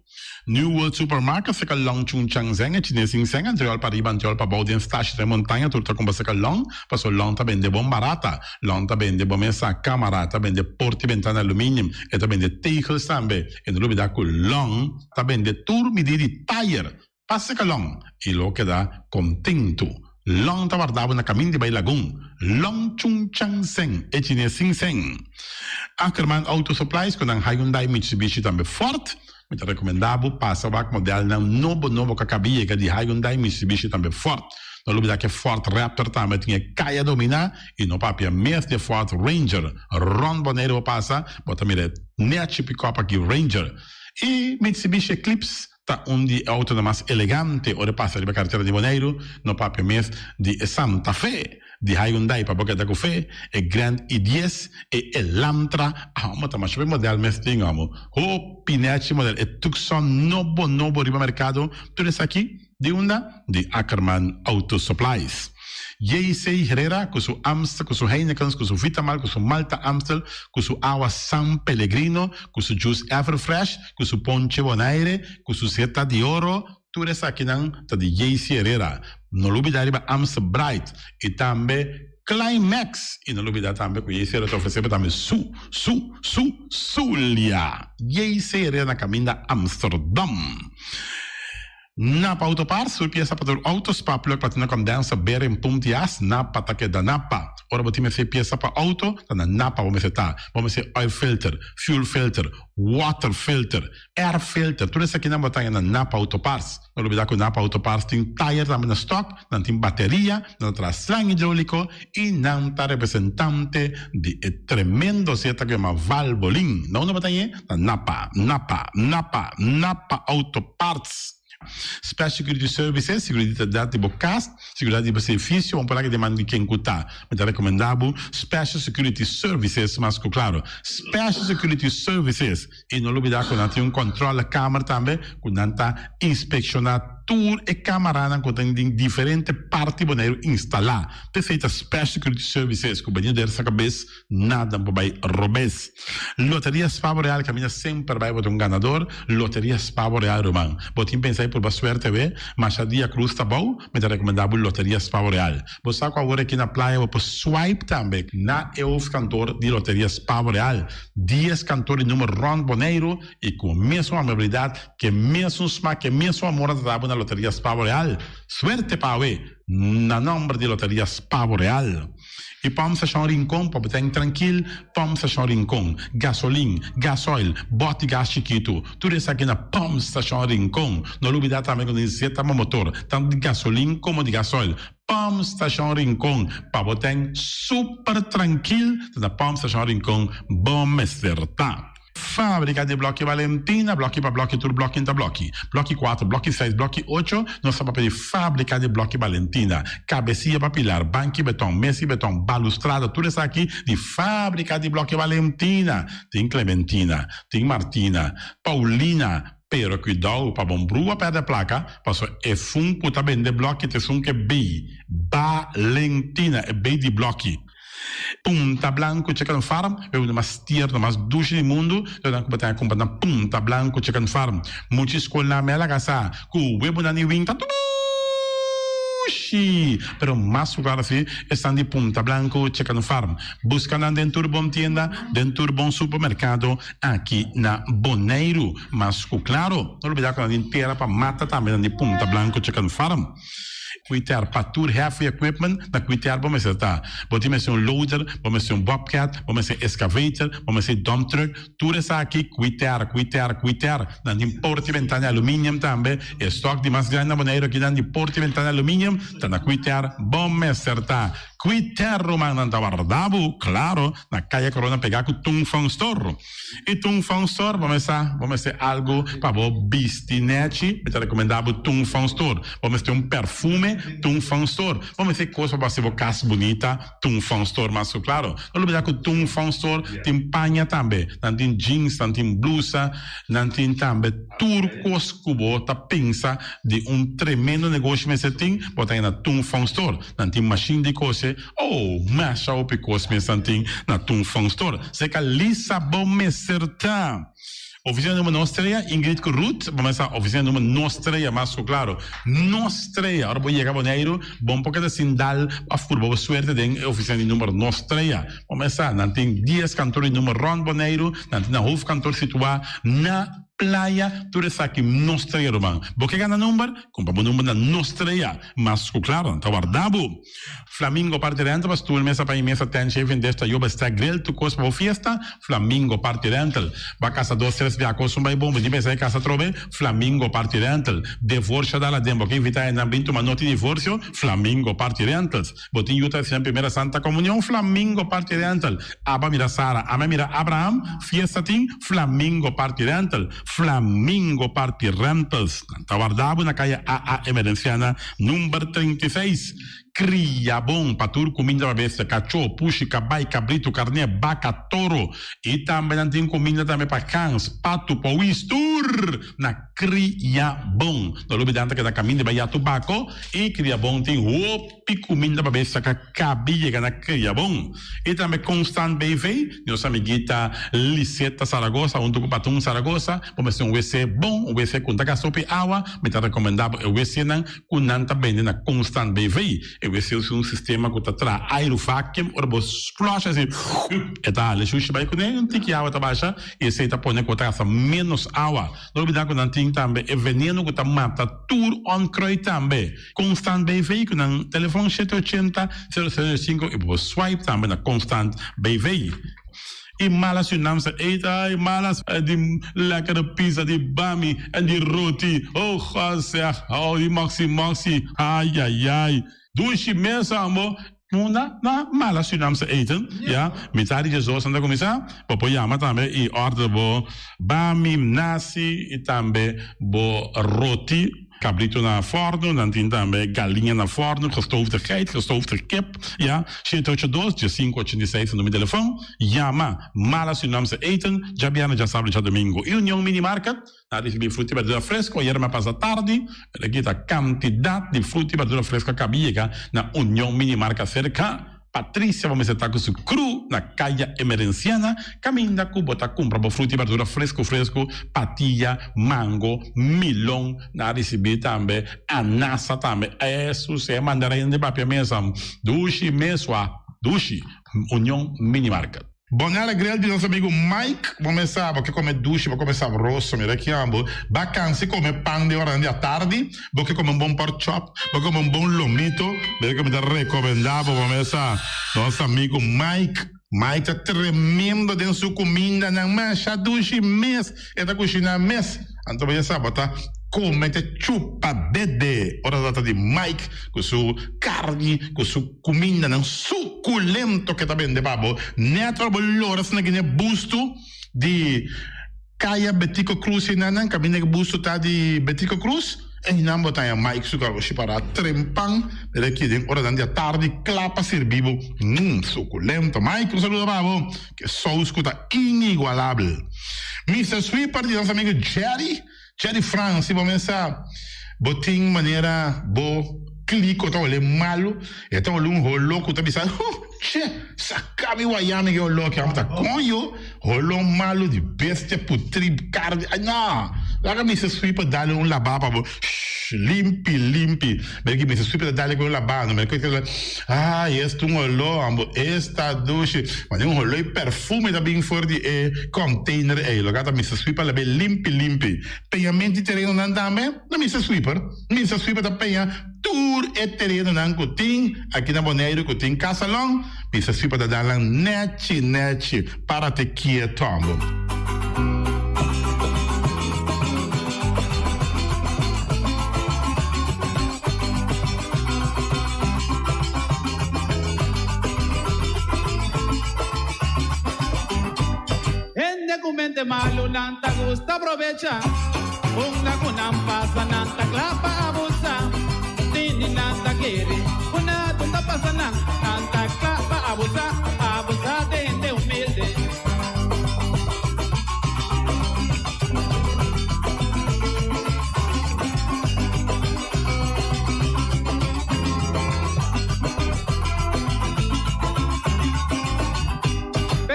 New World Supermarket se long chung chang zeng e chine sing seng anterior para riba anterior para baudien stash de montanha turta com se long passo long ta bende bom barata long ta bende bom essa camera ta bende porti ventana aluminium e ta bende tegels tambe e no lubida con long ta bende tur mi di tire passa che long e lo che da contento long ta guardava na camin di Bay Lagoon long chung chang seng e chine sing seng Ackerman Auto Supplies con un Hyundai Mitsubishi tambe Ford muito recomendável, passa o modelo novo que acabia de Hyundai Mitsubishi também Ford. No lugar que Ford Raptor também tinha caia dominar e no papel mês de Ford Ranger. Ron Bonero passa, bota mire net pick-up aqui Ranger. E Mitsubishi Eclipse tá de auto mais elegante, ora passa de carteira de Bonero, no papel mês de Santa Fe. De Hyundai para boca da café, e Grand i10 e Elantra, mas também o modelo mesmo amo. O pinete modelo e Tucson novo riba mercado, tudo isso aqui de de Ackerman Auto Supplies. J.C. Herrera, com seu Amstel, com seu Heineken, com seu Vitamal, com seu Malta Amstel, com seu Agua San Pellegrino, com seu Juice Everfresh, com seu Ponche Bonaire, com seu Zeta de Oro, tudo isso aqui tá de J.C. Herrera. Não olvidar riba Amstel Bright e também Climax e não olvidar também que J.C. Herrera oferece também Zulia. J.C. Herrera na caminho da Amsterdam. Napa Autopars, sua peça para o Autospa, plug para ter uma condensa beira em Puntias, Napa tá que da Napa. Ora, vou ter peça para auto, tá na Napa, vamos ser oil filter, fuel filter, water filter, air filter, tudo isso aqui na botanha na Napa Autopars. Não olvidar que o Napa Autopars tem tire também na stock, não tem bateria, não traz slang hidráulico e não tá representante de tremendo seta que é uma Valvoline. Não na botanha, na Napa Autoparts. Special Security Services, seguridade de bocas, seguridade de benefício, vamos falar que demanda de quem cutar. Mas é recomendável Special Security Services, mas claro, Special Security Services, e não olvidar que não tem controle da câmera também, que não está inspecionado tour e câmara que tem diferentes partes boneiro instalar. Perfeita Special Security Services, que o banheiro dessa cabeça, nada vai robes. Loteria Spavo Real, caminha sempre vai botar ganador, Loteria Spavo Real Romano. Botim pensar por a suerte ver, mas a dia cruz tá bom, mas é recomendável Loteria Spavo Real. Você sabe agora aqui na praia, você swipe também, na EUF cantor de Loteria Spavo Real, 10 cantores número Ron Boneiro, e com a mesma amabilidade, que mesmo smack, que mesmo amor da na Loteria Pavo Real. Suerte pawe na nombre de Loteria Pavo Real. E Pom Station Rincon, para botar tranquilo, Pom Station Rincon, gasolina, gasoil, bote gás chiquito, tudo isso aqui na Pom Station Rincon. Não olvidar também quando injeta motor, tanto de gasolina como de gasoil. Pom Station Rincon, para botar super tranquilo, na Pom Station Rincon, bom meserta. Fábrica de Blocchi Valentina, blocchi para blocchi, tudo blocchi inta blocchi. Blocchi 4, blocchi 6, blocchi 8, nossa papel de fábrica de Blocchi Valentina. Cabecinha para pilar, banco beton, mesa beton, balustrada, tudo isso aqui de fábrica de Blocchi Valentina. Tem Clementina, tem Martina, Paulina, pero cuidado para bom brua perto da placa, passo é funko também de Blocchi, te funko é B, Valentina, é B de Blocchi. Punta Blanco Chicken Farm, é uma mais tierna, mais doce do mundo. Então, eu tenho comprado na Punta Blanco Chicken Farm. Muitas escolas na minha casa, com o web na Niwing, tá tudo. Pero mais claro assim, estão de Punta Blanco Chicken Farm. Buscando dentro do bom tienda, dentro do bom supermercado, aqui na Bonaire. Mas claro, não olvidar que a gente tem para mata também de Punta Blanco Chicken Farm. Cuitar para tudo heavy equipment, na cuitar vamos acertar. Vamos ser loader, vamos ser bobcat, vamos ser excavator, vamos ser dump truck, tudo isso aqui, cuitar. Na porta e ventana alumínio também, estoque de mais grande na Bonaire aqui na porta e ventana alumínio, tá na cuitar, vamos acertar. Cuitar romano na Guardabo, claro, na Caia Corona pegar com Tung Fong Store. E Tung Fong Store, vamos ser algo para o bistinete, eu te recomendava Tung Fong Store. Vamos ter perfume, Tung Fong Store. Vamos ter coisa para ser casa bonita, Tung Fong Store, mas claro. Não olvidar que o Tung Fong Store tem panha também, não tem jeans, não tem blusa, não tem também turcos cubo, tá pensa de tremendo negócio, mas você tem, botar aí na Tung Fong Store, não tem machine de coisa. Masha o picos me santin na Tung Fong Store. Seca lisa bom me certa. Oficina número nostreia, Ingrid Ruth, vamos a oficina número nostreia, mas claro, nostreia. Agora vou chegar a Bonaire, bom porque da sindal, a furba, suerte de oficina número nostreia. Vamos a, não tem 10 cantores número Ron Bonaire, não tem na Hof cantor situado na Playa, tudo isso aqui, nostreia, irmão. Porque ganha número? Compra o número da nostreia. Mas, claro, está guardado. Flamingo parte dentro, mas tu mesa para mesa tem chefe desta yoba está grel, tu coisa para fiesta, Flamingo parte dentro. Vai casa 2, 3 viacos, um bom, de mesa casa trobe, Flamingo parte dentro. Divórcio da la dembo, quem invita na binto uma nota de divórcio, Flamingo parte dentro. Botinho yuta na primeira Santa Comunhão, Flamingo parte dentro. Aba mira Sara, ama mira Abraham, fiesta tim, Flamingo parte dentro. Flamingo Party Rentals, está guardado na calle AA Emerenciana, número 36. Cria bom para tudo, comida para besta, cachorro, puxe, cabai, cabrito, carne, vaca, touro. E também tem comida também para cães, pato, para o istur. Na Cria bom. Não olvidando que da caminho de Tubaco. E Cria bom tem roupa comida para besta, que cabia na Cria bom. E também Constant BV, nossa amiguita Liseta Saragossa, um Tucupatum Saragossa. Vamos ter WC bom, WC com tacasope água. Me está recomendado o WC não, com nanta bem na Constant BV. Esse é um sistema que está aerovacuum, ou você fluxa assim, e tá, ele chucha vai com nem tem que água tá baixa, e esse está pondo que está menos água. Não olvidar que não tem também é veneno que está mata tudo on croi também. Constant BV que não telefone 780 005 e você swipe também na Constant BV. E malas sunamsa eita, e malas de lekkere pizza, de bami en die roti. Oh, God zeg, oh, die maxi, ai. Doe mensen amor. Na malas sunamsa eten, ja. Mitari de zoos aan de commissaris. Popoyama também e order bo bami, nasi e também bo roti. Cabrito na forno, dan tem também galinha na forno, gestoofde geit, gestoofde kip, ja. 782-586 no meu telefone, Yama, mala Sunamse eten, Jabiana já sabe já domingo. E União Mini Market, a receber fruta e verdura fresca, e erma passa tarde, aqui a quantidade de fruta e verdura fresca que havia na União Mini Market cerca. Patrícia, vamos estar com o cru na caia emerenciana, caminha com bota compra para fruta e verdura fresco, patilha, mango, milão, na receber também, anassa também, isso é mandarim de papel mesmo, dushi, União Mini Market. Bonela grande nosso amigo Mike, começar, porque come duche, porque come sabroso, mi richiamo, vacanze come pan de ora à tarde, porque come bom pork chop, porque come bom lomito, perché mi recomendavo começar nosso amigo Mike. Mike tá tremendo dentro sua comida, não mancha duche mês, é da cozinha mês, então você sabe, tá? Come te chupa bebê, ora data de Mike, com sua carne, com sua comida, não suculento que tá bem de babo, neto bolhoras na guiné busto de Caia Betico Cruz e nanan, caminha busto tá de Betico Cruz, e não botar Mike sucar o para trempang, ele que tem hora da tarde clapa servivo, suculento, Mike, um saludo babo, que só escuta inigualável. Mr. Sweeper de nosso amigo Jerry France, vamos começar botin maneira bo clico tá olhando malo, então olhando rolo que tá pensando, che, sacami Miami que olhou que tá conho, rolo malo de bestia putrid carne, não, lá me se sweeper dá-lhe lavaba, limpi, perché mi si sweeper dá-lhe com lavando, mas que este olhou, esta douche, mas olhou e perfume da bem forte container, lo gata mi si sweeper la bem limpi, pagamento terreno não dá me, não mi si sweeper da penha tour e terreno nan kuting aqui na Bonaire kuting Casalong bisa sipa da dalang neti para te quietombo. Mente malo nanta gusta aprovecha una kunan pasa nanta clapa abusa tini nanta quiere una tunda pasa nanta clapa abusa de gente humilde.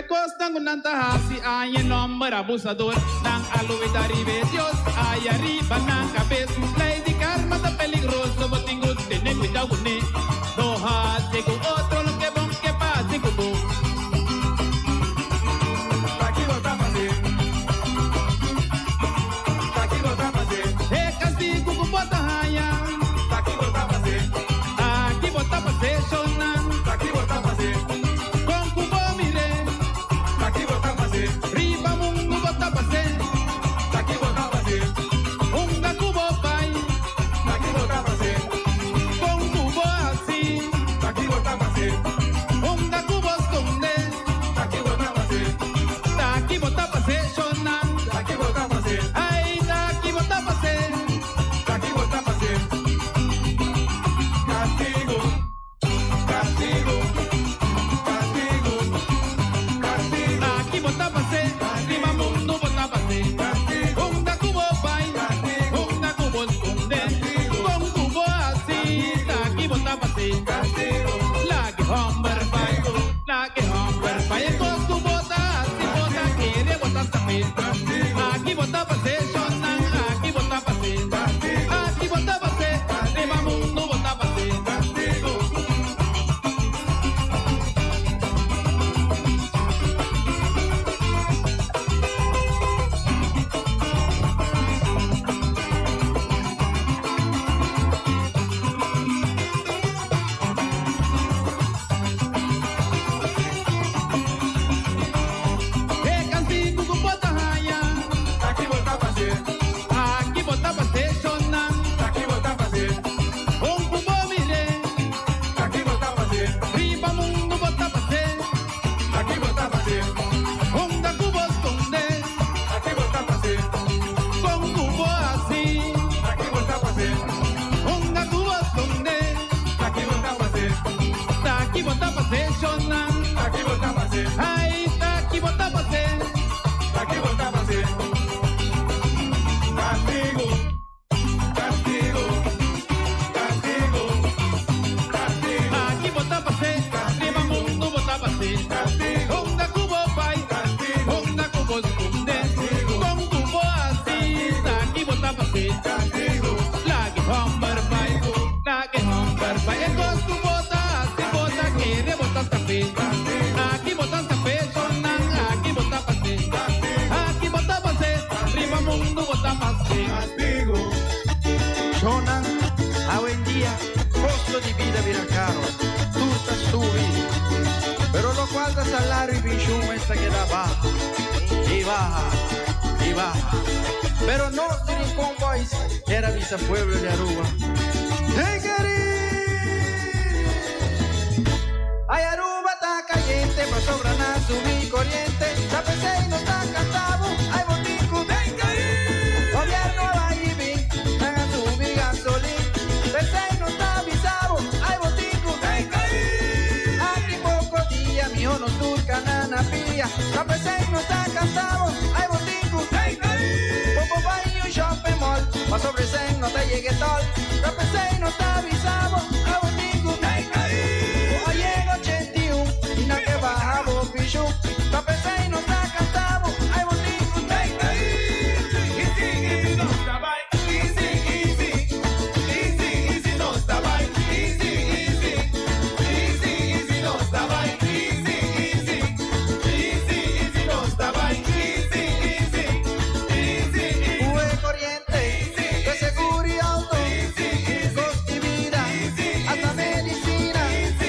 Costan un antahasi ay en nombre abusador nang aluidari ve Dios ay arriba nang cabeza Lady Karma está peligroso botingo tiene cuidado con él no hace con otro lo que bon que pase con vos aquí bota pase castigo con bota haya aquí bota pase sonan aquí bota pase riba mungu bota pase taki bota pase unga kubo pai taki bota pase con kubo así taki bota pase unga kubo esconde taki bota pase sonan taki bota pase ay taki bota pase castigo aquí bota pase rima mundo bota pase unga kubo pai unga kubo esconde con kubo así aquí bota pase la que hombre pai con kubo así bota quiere bota también aquí bota pase sonan aquí bota pase rima mundo bota pase cantigo com bota raia más que castigo. Jonan, hoy en día, costo de vida vira caro, turta sube, pero lo cual de salario y bichum esta queda baja, y baja, y baja. Pero no tienen convoys, era visa pueblo de Aruba. ¡Hey, ay, Aruba está caliente, pa' sobranar subir corriente, la PC no está cantado, hay botico, gobierno va y bien, hagan subir gasolina, PC no está avisado, hay botico, aquí poco día, mi no turca, nana pilla, la PC no está cantado, hay botico, popo va y un shopping mall, pa' sobre no te llegue tol, la PC no está avisado, hay botico, la PC no está cantado, hay bonito, easy, no está by, easy, no está by, easy, no está by, easy, no está by, easy, fue corriente, de seguro y auto, costo de vida, hasta medicina,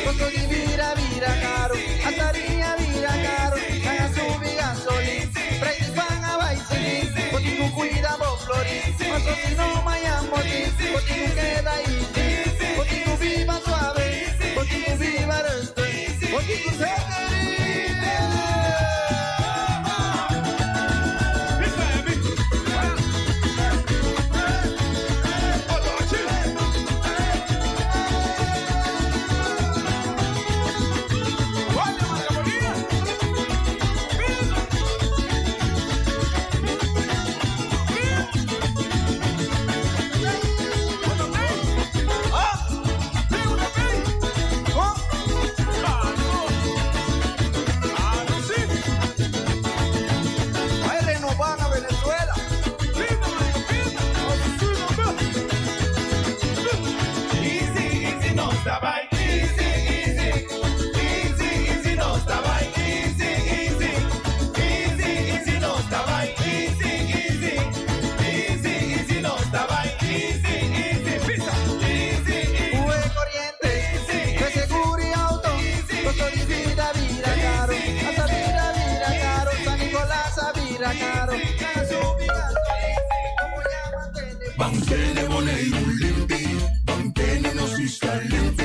costo de vida, vida caro, hasta caro, haga subir gasolina, precio van a bailar, botico cuida vos florín, paso si no Miami, botico queda ahí, botico viva suave, botico viva este, botico se Banchene Boneiro limpi, banchene no si sta limpi.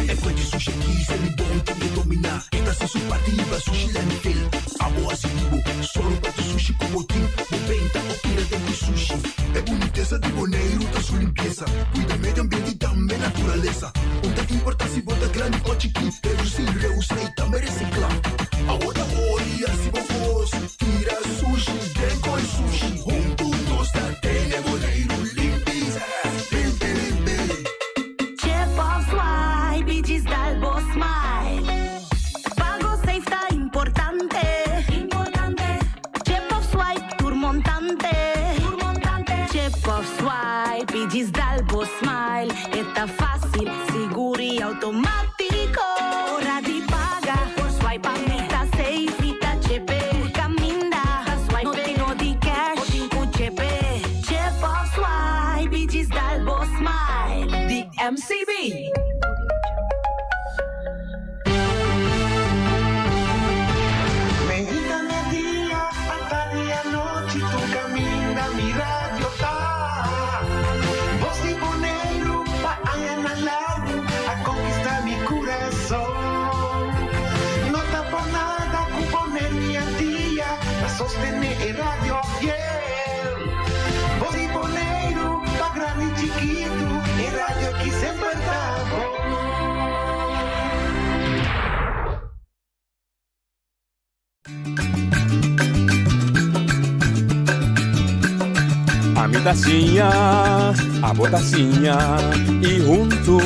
E poi ci sushi chi se li bonti e domina. E casi su pativa sushi landfill. Amo asivo, solo per sushi como team. Moventa o tira de sushi. E boniteza de Boneiro da sua limpeza. Cuida medio ambiente e também natureza. Onde que importa se bota grande ou chiquinho. Reusa e também reciclar. Agora olha se vos tira sushi, vem com sushi. Juntos nós da Tene Boneiro. Digis dalbo smile, está fácil, seguro y automático. Hora de pagar, por swipe a meta safe y ta chepe. Caminda, swipe no tengo de cash, o tengo chepe. Chep of swipe, digis dalbo smile. The MCB. Medita día, hasta día noche, tú camina mi radio está. A conquistar mi corazón. No tapo nada con poner mi antilla a sostener el radio fiel. Voz y Boneiro, pa' grande y chiquito, el radio aquí siempre está. A mi tacinha, a botacinha e junto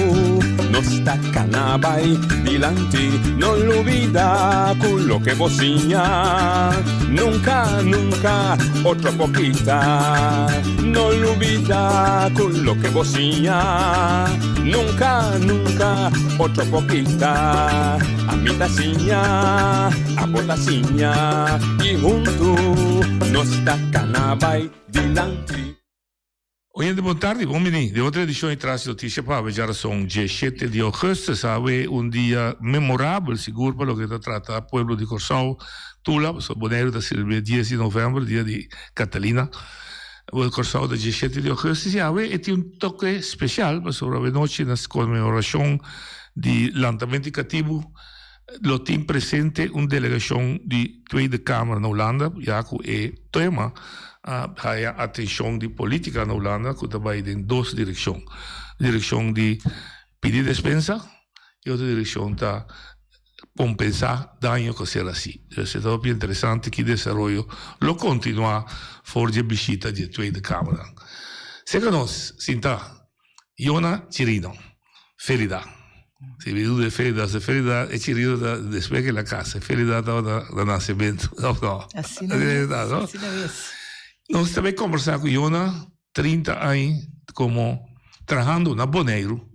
non stacca nabai dilanti, non l'ubida quello che vocigna, nunca, nunca, otra poquita, non l'ubida quello che vocigna, nunca, nunca, otra poquita, a mitasigna, a botasigna, y junto, non stacca nabai dilanti. Oiente, boa tarde, bom menino. De outra edição traz notícia para a geração dia 7 de agosto, sabe, dia memorável, seguro, para o que trata o povo de Corsão, Tula, o boneiro da celebrar 10 de novembro, dia de Catalina. O Corsão da dia 7 de agosto, sabe, e tem toque especial, sobre a noite, na comemoração de lançamento cativo, lo tem presente uma delegação de Tweede Kamer na Holanda, já que é tema, a atenção de política na Holanda, que trabalha em duas direções. Direção de pedir dispensa e outra direção de compensar dano que será assim. Então, é muito interessante que o desenvolvimento lo continua fora de visita de Tweede Kamer. Segundo nós, Sinta, Iona Cirino, Ferida. Se vedo de ferida e Cirino después que la casa, ferida da nascimento. No. Assim não é. Assim não é. Nós também conversamos com Iona, 30 anos, como trabalhando na Boneiro,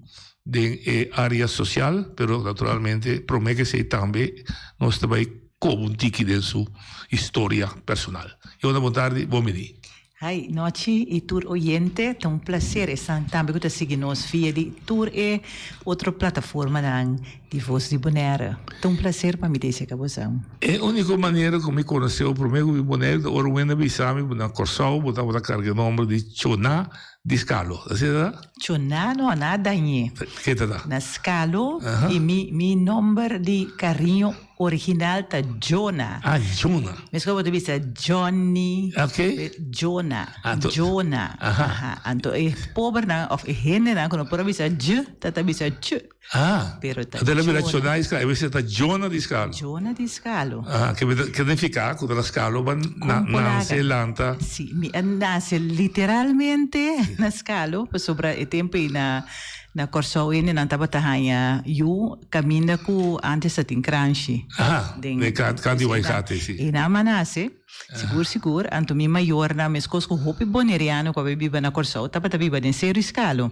de área social, mas naturalmente, promete que sei também, nós também como um tique de sua história personal. Iona, boa tarde, bom dia. Hi, noite e tur oyente, é um prazer estar também com seguir nos via de tur é outra plataforma de voz de Bonaire. É um prazer para mim dizer que você. É a única maneira que me conheceu primeiro com Bonaire, da hora when we sabe na Corsão, botava a carga nome de Chona di Scalo, assim é? Chona não nada aí. Que tá? Na Scalo e mi nome de carinho original tá Jonah. Ah, Jonah. Mas como você disse Johnny. Okay. Jonah. Jonah. Então é pobre na of henne na quando por bisa j, tata bisa ch. Ah. Pero tá. Della vera Jonah di Scalo, você tá Jonah di Scalo. Jonah di Scalo. Ah, che significa che la Scalo nasce lanta. Sì, nasce literalmente na Scalo, sobre o tempo na Corsão e na Tabatahanha, eu caminho com antes de Cranchi. Ah, de canti Waikate, sì. E na Manase, seguro, anto mi maior na mescos com hopi boneriano que vive na Corsão, tabata vive em Serio Scalo.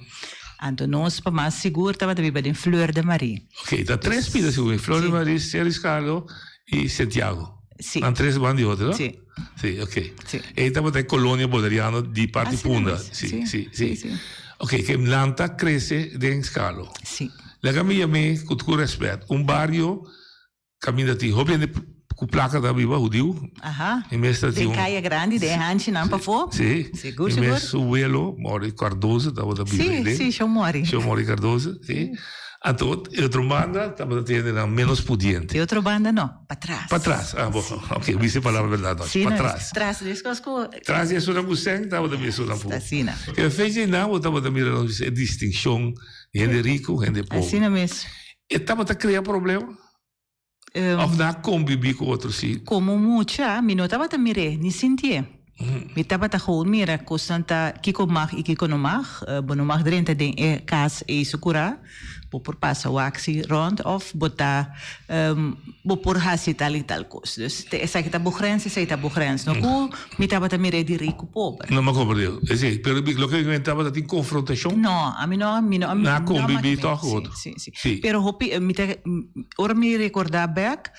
Anto nós para mais seguro tabata vive em Fleur de Marie. Ok, da três pidas seguro, Fleur de Marie, Serio Scalo e Santiago. Sì. Hanno tre bandi oltre, no? Sì. Sì, ok. Sì. E tabata è colonia boderiano di Parti Punda. Sì. Ok, che l'anta cresce in Scalo. Sì. La famiglia me, con rispetto, un barrio camminati, ovviamente con placca da viva, udil. Aha. In me stazione. De caia grande, de hanci, non pa fu? Sì. Sicuro. In me su velo, Mori Cardoso, da viva. Sì, c'è Mori. C'è Mori Cardoso, sì. Anto, e outra banda, estava a ter menos pudiente. E outra banda não, para trás. Para trás, ah, bom, ok, vi se falar a verdade, sim, para trás. Trás, descosco. Trás é só na Gusen, estava a ver só na Pú. Assim, não. Que fez não, estava a ver a distinção de gente rico, gente pobre. Assim mesmo. E estava a criar problema? Of na conviver com outros, sim. Como muita, me não estava a mirar, nem sentia. Me estava a gewoon mira, constanta, kiko mag e kiko no mag, bono mag drenta den kaas e sukura, por passa o axi rond, of bota, por hasi tal e tal coisa. Dus, essa que está bugrens, essa está bugrens. No cu, me estava a mirar de rico pobre. Não me compreendo. É sim, pero o que eu estava a ter confrontação? Não, a mim não. Na conviver com outro. Sim. Pero hopi, ora me recordar back,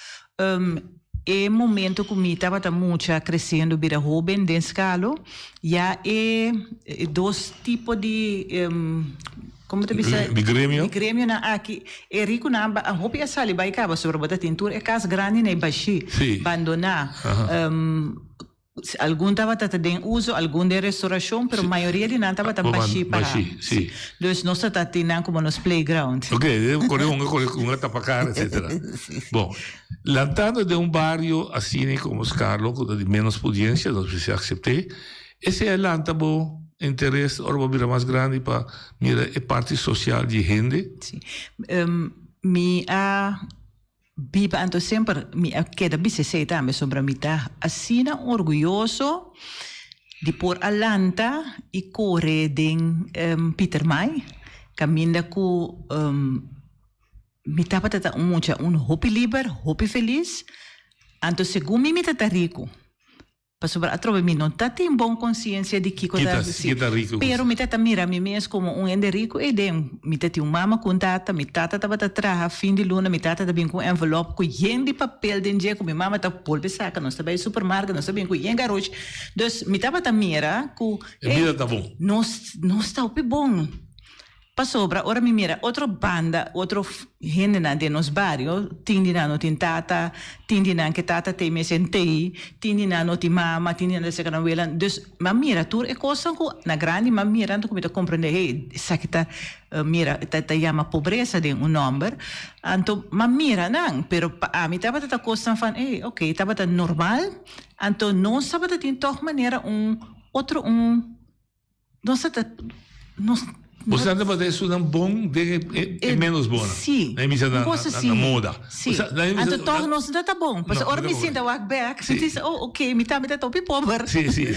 e momento que me estava muito crescendo vira jovem de escalo já dois tipos de como te dice grêmio na aqui é rico na a roupa é sali vai acaba sobre botar tintura é casa grande nem baixi abandonar algum estava em uso, algum de restauração, mas a maioria de nós estava baixi para. Sim. Então, nós estamos como nos playground. Ok, com tapacar, etc. Bom, lantando de barrio assim como Scalo, de menos pudência, nós precisamos aceitar, esse é lantando interesse, ora vira mais grande para mira a parte social de gente. Sim. Biba anto sempre queda bicese também sobre a mitad assina orgulhoso de por Alanta e corre den Peter May caminda com me tava tata um hobby liber, hobby feliz, anto segundo me tata rico. Para sobre a trova mi non tati in buona consciência de que coisa sì. Pero mi tata mira mi mes como um ende rico e dem mi tati un mama com tata, mi tata tava traha fim de luna, mi tata tá bem com envelope com yen de papel dentro com mi mama tá polve saca, nós tá bem supermercado, nós tá bem com yen garoche. Dus mi tava tá mira com vida tá bom. Nós tá upi bom. Pa sobra, ora mi mira, outra banda, outro gente de nos barrio, tindi na no tin tata, tindi na que tata te me sentei, tindi na no ti mama, tindi na se canawela. Dus, ma mira, tu e cosa ko na grande, ma mira, tu come comprende, hey, sa kita mira, ta llama pobreza de un number, anto, ma mira nang, pero pa mi taba ta cosa fan, hey, okay, taba ta normal, anto non saba ta tin toch manera outro non sa ta Você anda para isso não bom é menos bom. Sim. Na emissão da moda. Sim. Então torna não está bom. Mas ora me sinta walk back. Você diz, oh, ok, me tá top pobre. Sim. Sim.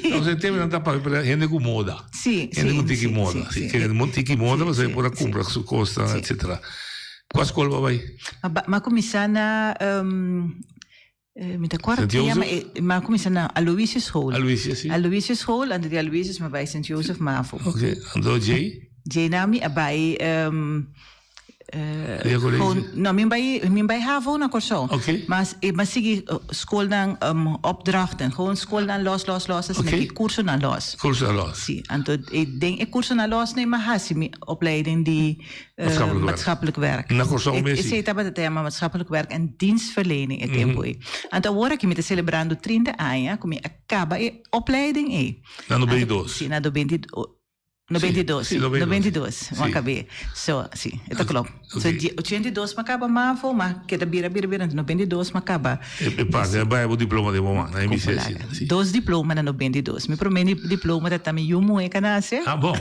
Então você tem que andar para gente com moda. Sim. Gente com tique moda. Sim. Que tique moda você pode comprar sua costa, etc. Qual escola vai? Mas começar na maar kom eens naar Aloysius School. Aloysius School, en de Aloysius maar bij St. Joseph Mavo. Oké, en door Jay? Jay nami bij min bij Havo na Corso. Oké. Maar sige school dan opdrachten, gewoon school dan los, dus ik curso dan los. Curso dan los. Zie, en ik denk ik curso dan los neem maar hasi mi opleiding die maatschappelijk werk. Na Corso Ik zei dat het thema maatschappelijk werk en dienstverlening het tempo. En dan word ik met celebrando 30 anos, kom je acaba e opleiding e. Na 92. Sim, na 92, ma acabei. So, sim, это klopt. So, 82 ma acaba mafo, ma que da bira, 92 ma acaba. E parte, vai o diploma de mamãe, na MCS. Dos diplomas na 92. Mi promeni diploma da também yumu e canase. Ah, bom.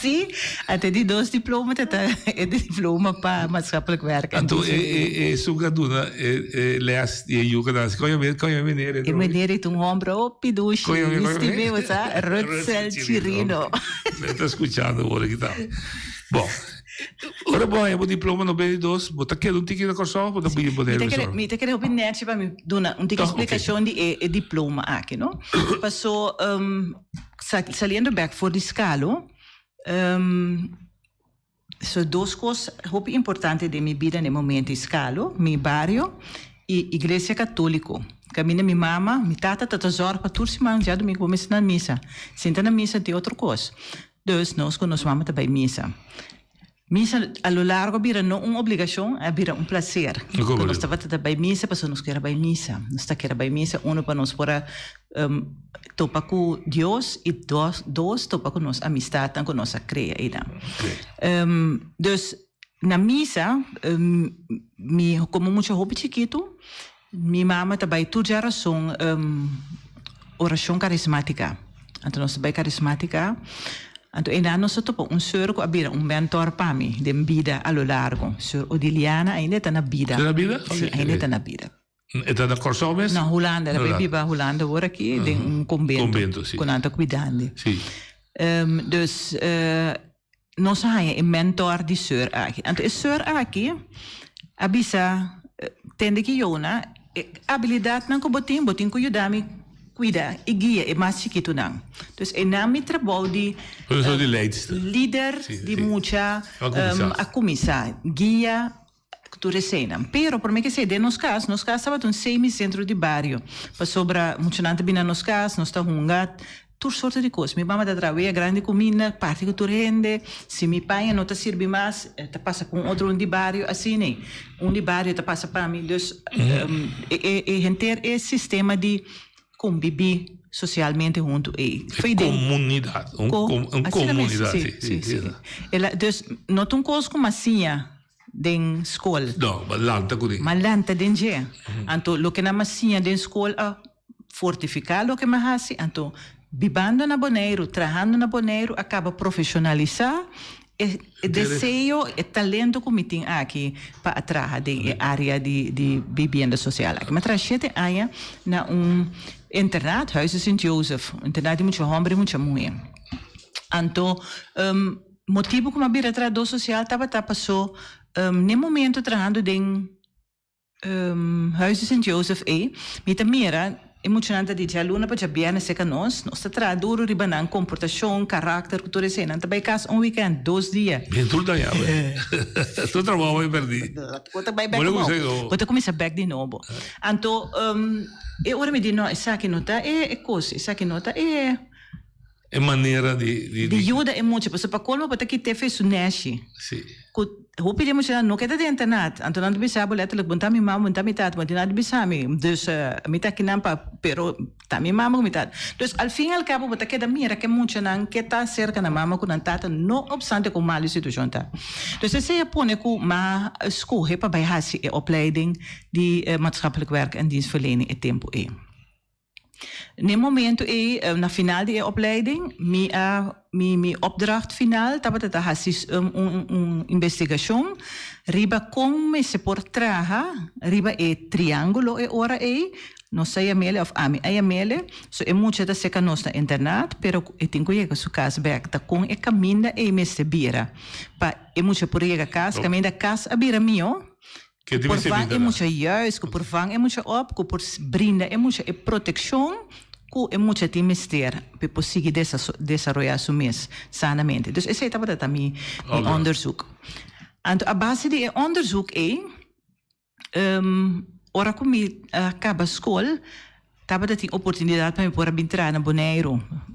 Sim, até de dois diplomas, é de diploma para maatschappelijk werk. Então, sugaduna, leas e yucadas, conha menere. E menere tu ombro pidushi, estive sa Rutzel Chirino. Está escuchando agora que tá. Bom. Ora bom, é o diploma no 92, bota que um ticket da Corso, bota bem poder. Mi te quero bem net para me dar uma explicação de diploma aqui, não? Passou saliendo back for di scalo. So duas coisas muito importantes de minha vida no momento de scalo, meu barrio e igreja católica. Caminha minha mama, minha tata zorga para todos os dias já domingo vamos na missa. Senta na missa de outra coisa. Dus nós com nossa mama também missa. Missa a lo largo bira não uma obrigação, é bira um prazer. Nós estava também missa, passou nós queira bem missa. Nós está queira bem missa, para nós para topa com Deus e dois topa com nossa amistade, com nossa creia. Dus na missa, como muito hobby chiquito, minha mama também tudo já oração, oração carismática. Então nós também carismática. Então, e nós temos senhor que abira mentor para mim, de vida a lo largo. Senhor Odiliana ainda está na vida. Está na vida? Sim, ainda está na vida. Está na Corso mesmo? Na Holanda, ela vive Holanda agora aqui, de convento. Convento, sim. Com anta cuidando. Sim. Dus, nós temos mentor de senhor aqui. Então, o senhor aqui, abisa, tende que eu, habilidade não que botin que eu dá-me cuida e guia é mais chiquito não. Dus é na mi trabalho de líder de muita a comissar, guia tu recena. Pero por mim que sei de nos casos estava um semi-centro de bairro. Para sobra muita gente bina nos casos, nós está hungat, tudo sorte de coisas. Minha mama da trabalha grande comida, parte que tu rende, se mi pai não te serve mais, te passa com outro de bairro assim, né? De bairro te passa para mim. Dus enter esse sistema de conviver socialmente junto e comunidade, comunidade. Sim. Ela dus not um coisa como assim den escola. Não, malanta così. Malanta den je. Anto lo que na massinha den escola fortificar lo que mais assim, anto bibando na boneiro, trabajando na boneiro, acaba profissionalizar desejo e talento que me tem aqui para atrair de área de vivenda social. Mas traz 7 anos na internato, Huis de Sint-Joseph. Internato de muito homem e muita mulher. Então, motivo que me vira atrás do social estava passou no momento trabalhando em Huis de Sint-Joseph me mira emocionante di già luna per bene se nós está traduro ribanan comportação caráter cultura cena também caso weekend 2 dias bem tudo aí tu trabalho eu perdi outra vai back outra começa back de novo então e ora me diz não essa que nota coisa essa que nota é maneira de ajuda é muito para colmo para que te fez o nashi sim hoe pedimos já não queda de internet então não devia saber letterlijk bontar minha mãe bontar mitad mas não devia saber dus mitad que não para pero tá minha mãe mitad dus al fim al cabo botar queda mira que muito não que tá cerca na mama com não tata não obstante com mal situação tá dus se põe com ma school para bij e opleiding die maatschappelijk werk en dienstverlening het tempo No momento na final de opleiding, mi opdracht final, estava a fazer investigação, riba como se por traja, riba triângulo ora não sei a mele of ami a mele, so muito da seca nós na internet, pero tenho que su casa back ta com caminha me se bira, pa muito por casa, caminha casa a bira mio. Por vang é muito juist, por vang é muito op, por brinda é muito proteção, que é muito de mister, para conseguir desenvolver su mês sanamente. Dus esse estava também onderzoek. En a base de onderzoek ora que acaba a escola, estava tendo oportunidade para me pôr a entrar na Bonaire.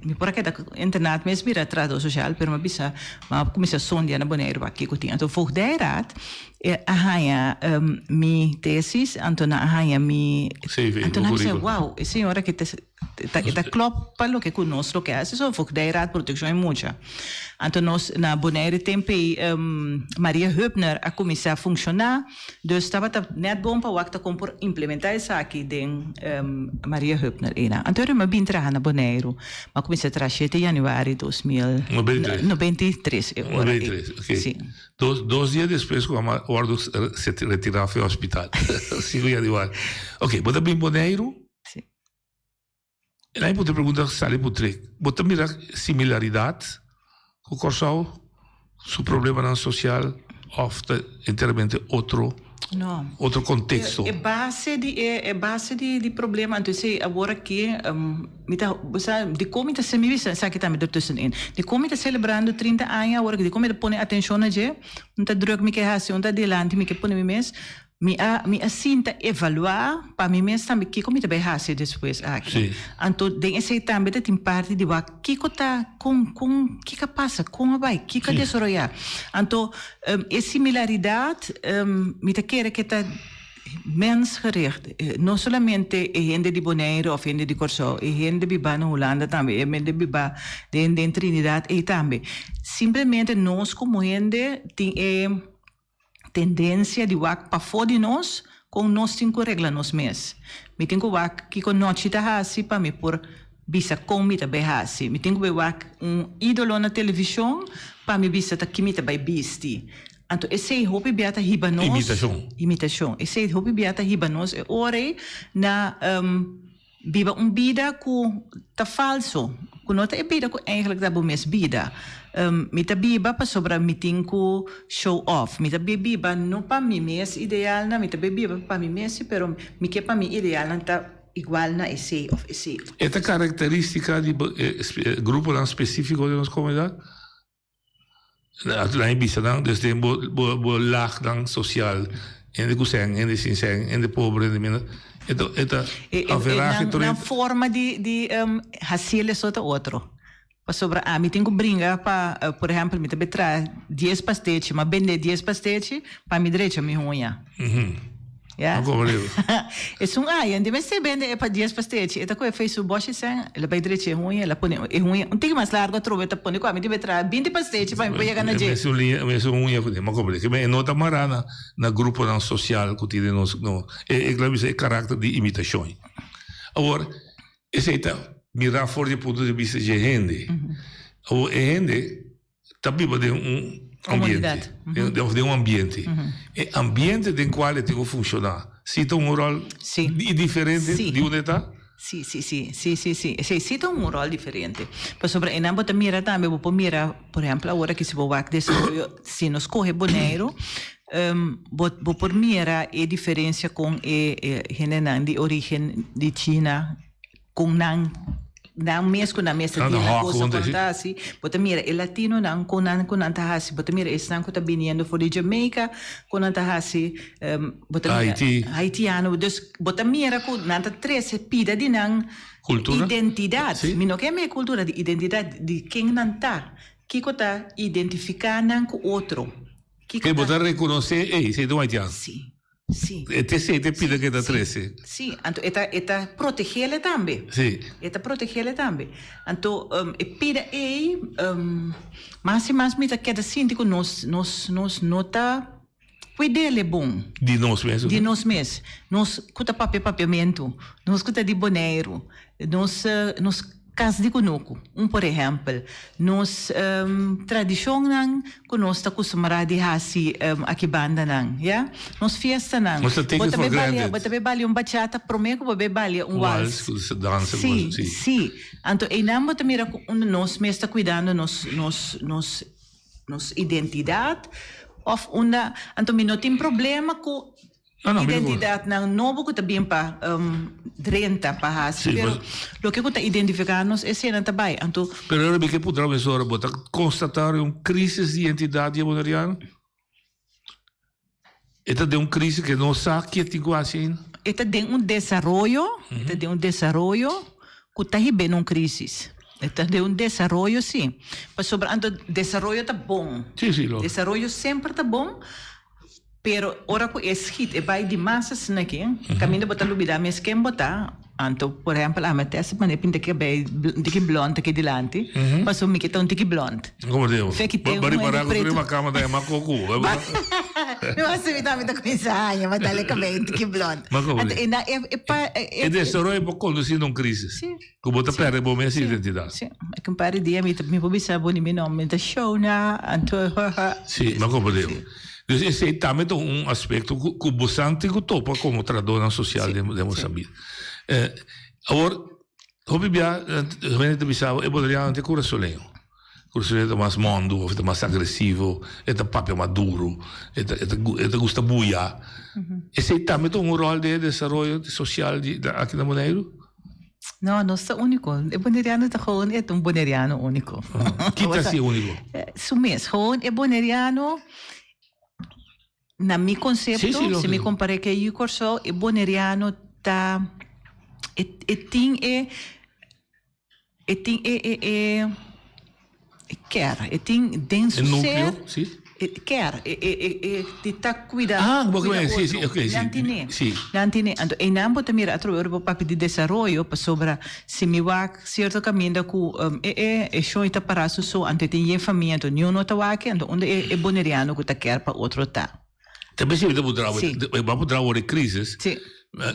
Me pôr aqui da internet, mas vira trato social, pero mas comecei a sonhar na Bonaire aqui que tinha. Então, volgens daaruit, mi tesis, então mi CV, então eu disse, wow, a senhora que está klopt para o que conosco que é, só volgens daaruit proteção é muita. Então nós na Bonaire tempo Maria Hübner a começar a funcionar, dus estava net bom para o que com por implementar isso aqui de Maria Hübner então eu me vim trabalhar na Bonaire, mas comecei a trabalhar 7 de janeiro de 2093. 93, ok. Sim. 2 dias depois que o Ordo se retirava ao hospital. 5 dias de ar. Ok, bota bem Bonaire. Sim. E aí você pergunta, sale por três. Bota mirar similaridade com o Corsau, seu problema social, ofta inteiramente outro contexto. É base de problema. Então, agora que de como está se me visa, sabe que está me tussenin. De como está celebrando 30 anos agora, de como está põe atenção na je, não está druk me que hace, não está delante me que põe me mês. Me assinta evaluar para mim mesmo também que como também fazer depois aqui. Então, tem esse também tem parte de que tá com que passa com vai que desenvolver. Então, é similaridade me quer que tá mensgericht, não somente gente de Bonaire ou gente de Corsau, gente de Biba na Holanda também, gente de Biba de Trinidad também. Simplesmente nós como gente tem tendência de wak para fora de nós, com nós temos que regrar nós mesmos. Me tenho que wak que com nós está assim para me por bisa com me também assim. Me tenho que wak ídolo na televisão para me bisa que me também bisti. Então esse hobby beata hiba nós. Imitação. Esse hobby beata hiba nós é hora na viva vida que tá falso. Que não é vida que eigenlijk tá bom mes vida. Mita biba pa sobra meeting ko show off. Mita biba no pa mi mes ideal na mita biba pa mi mes pero mi que pa mi ideal na ta igual na esse of esse. Esta característica de grupo não específico de nossa comunidade? Na invista dan desde bo lag dan social en de kuseng en de sinseng en de pobre en de mina. Eta haverá que na forma de hacerle sota outro. Sobre me tenho que brincar para, por exemplo, me também traz 10 pastetes, mas vender 10 pastetes para me direita me unha. Yeah? É ainda mas se vende para 10 pastetes, então quando fez o boche sem, ela vai direita unha, ela põe unha, um pouco mais largo, trova, ela põe me também traz 20 pastetes para me pegar na jeito. Mas unha, mas como que é nota marana na grupo não social que tem no claro é caráter de imitação. Agora, esse mirar fora do ponto de vista de gente. O gente está viva de Comunidade. De um ambiente. E ambiente do qual tem que funcionar. Se tem um rol diferente de onde está? Sì, sì, tem un ruolo differente. Per sopra, e non posso mirare também, posso mirare, per esempio, ora che si può fare desarrollo, se non scorre Bonaire, posso mirare a differenza con gente di origine di Cina, con não mesmo na mesa de coisa acontece, bota mira, o latino não com antahasi, bota mira, esse não está vindo for de Jamaica, com antahasi, bota mira, haitiano, dus bota mira com nanta três pida de não identidade, mino que é minha cultura de identidade de quem não tá, que está identificar não com outro, que bota reconhecer, ei, sei do haitiano. Sim. E te sei te pide che da 13. Sì, anto eta proteggerle também. Sì. Eta proteggerle também. Anto e pide mas mita que da sinto nos nota cuidele bom. Di nós mesmo. Di nós mesmo. Nos cuta papiamento, nos cuta de Bonaire, nos caso de conosco, por exemplo, nos tradição não conosco acostumado de fazer aqui banda não, já? Nos festa não. Mas take it for granted. Bota bebali bachata, prometo que bebali vals. Dança, sim. Então, e não bota mira nós mesmo está cuidando nos identidade, of então não tem problema com identidade não novo que também para 30 para mas o que está identificar-nos é cena também então pero eu que poderá mesmo botar constatar crise de identidade bonariano esta de crise que não sabe que é igual assim esta de desenvolvimento que está bem crise esta de desenvolvimento sim mas sobre desenvolvimento está bom desenvolvimento sempre está bom. Pero ora ko es hit e vai de massas na que caminho botar lubida mas quem botar anto por exemplo a metes mas pinta que bem de que blonde que dilante passou me que tão de que blonde como Deus bari para com uma cama da macoco eu acho que também tá começando mas dale que bem de que blonde e desenvolvimento pode conduzir a crise que bota perde bom mesmo identidade sim é que pare dia me pode saber bom me nome da show na anto sim mas como Deus. Dus esse é também aspecto que o bastante que topa como tradona social de Moçambique. Agora, o bibia, a gente pensava, poderia ter corações. Corações é mais mondo, é mais agressivo, é papel maduro, é gusta buia. Esse é também rol de desenvolvimento social aqui na Bonaire? Não, não é único. O boneriano está gewoon é boneriano único. Que está assim único? Sumês, gewoon é boneriano. Na meu conceito, se me compare que eu corso, o boneriano tá tem denso ser quer tá cuidando sim nantine então e não pode mirar outro Europa para de desenvolvimento para sobre se me vai certo caminho com show está para so ante tem família então nenhum não tá aqui então onde é boneriano que tá quer para outro tá também se vamos trabalhar crises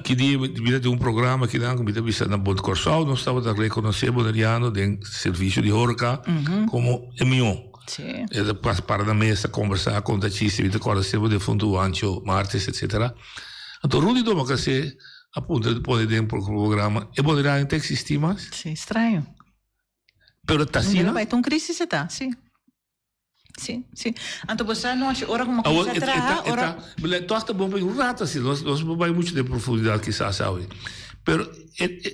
que dia de programa que dá como vista na Bond Corsal nós estava a reconhecer boneriano de serviço de horca como emion para na mesa conversar com a Cissi vita coisa sempre de fundo ancho martes etc. Então Rudy doma que se apunta depois de um programa e boneriano tem existir mais sim estranho pero tá assim não vai ter crise se tá sim então você não acha ora como coisa atrás ora tu acha bom para rata assim nós vai muito de profundidade que sabe pero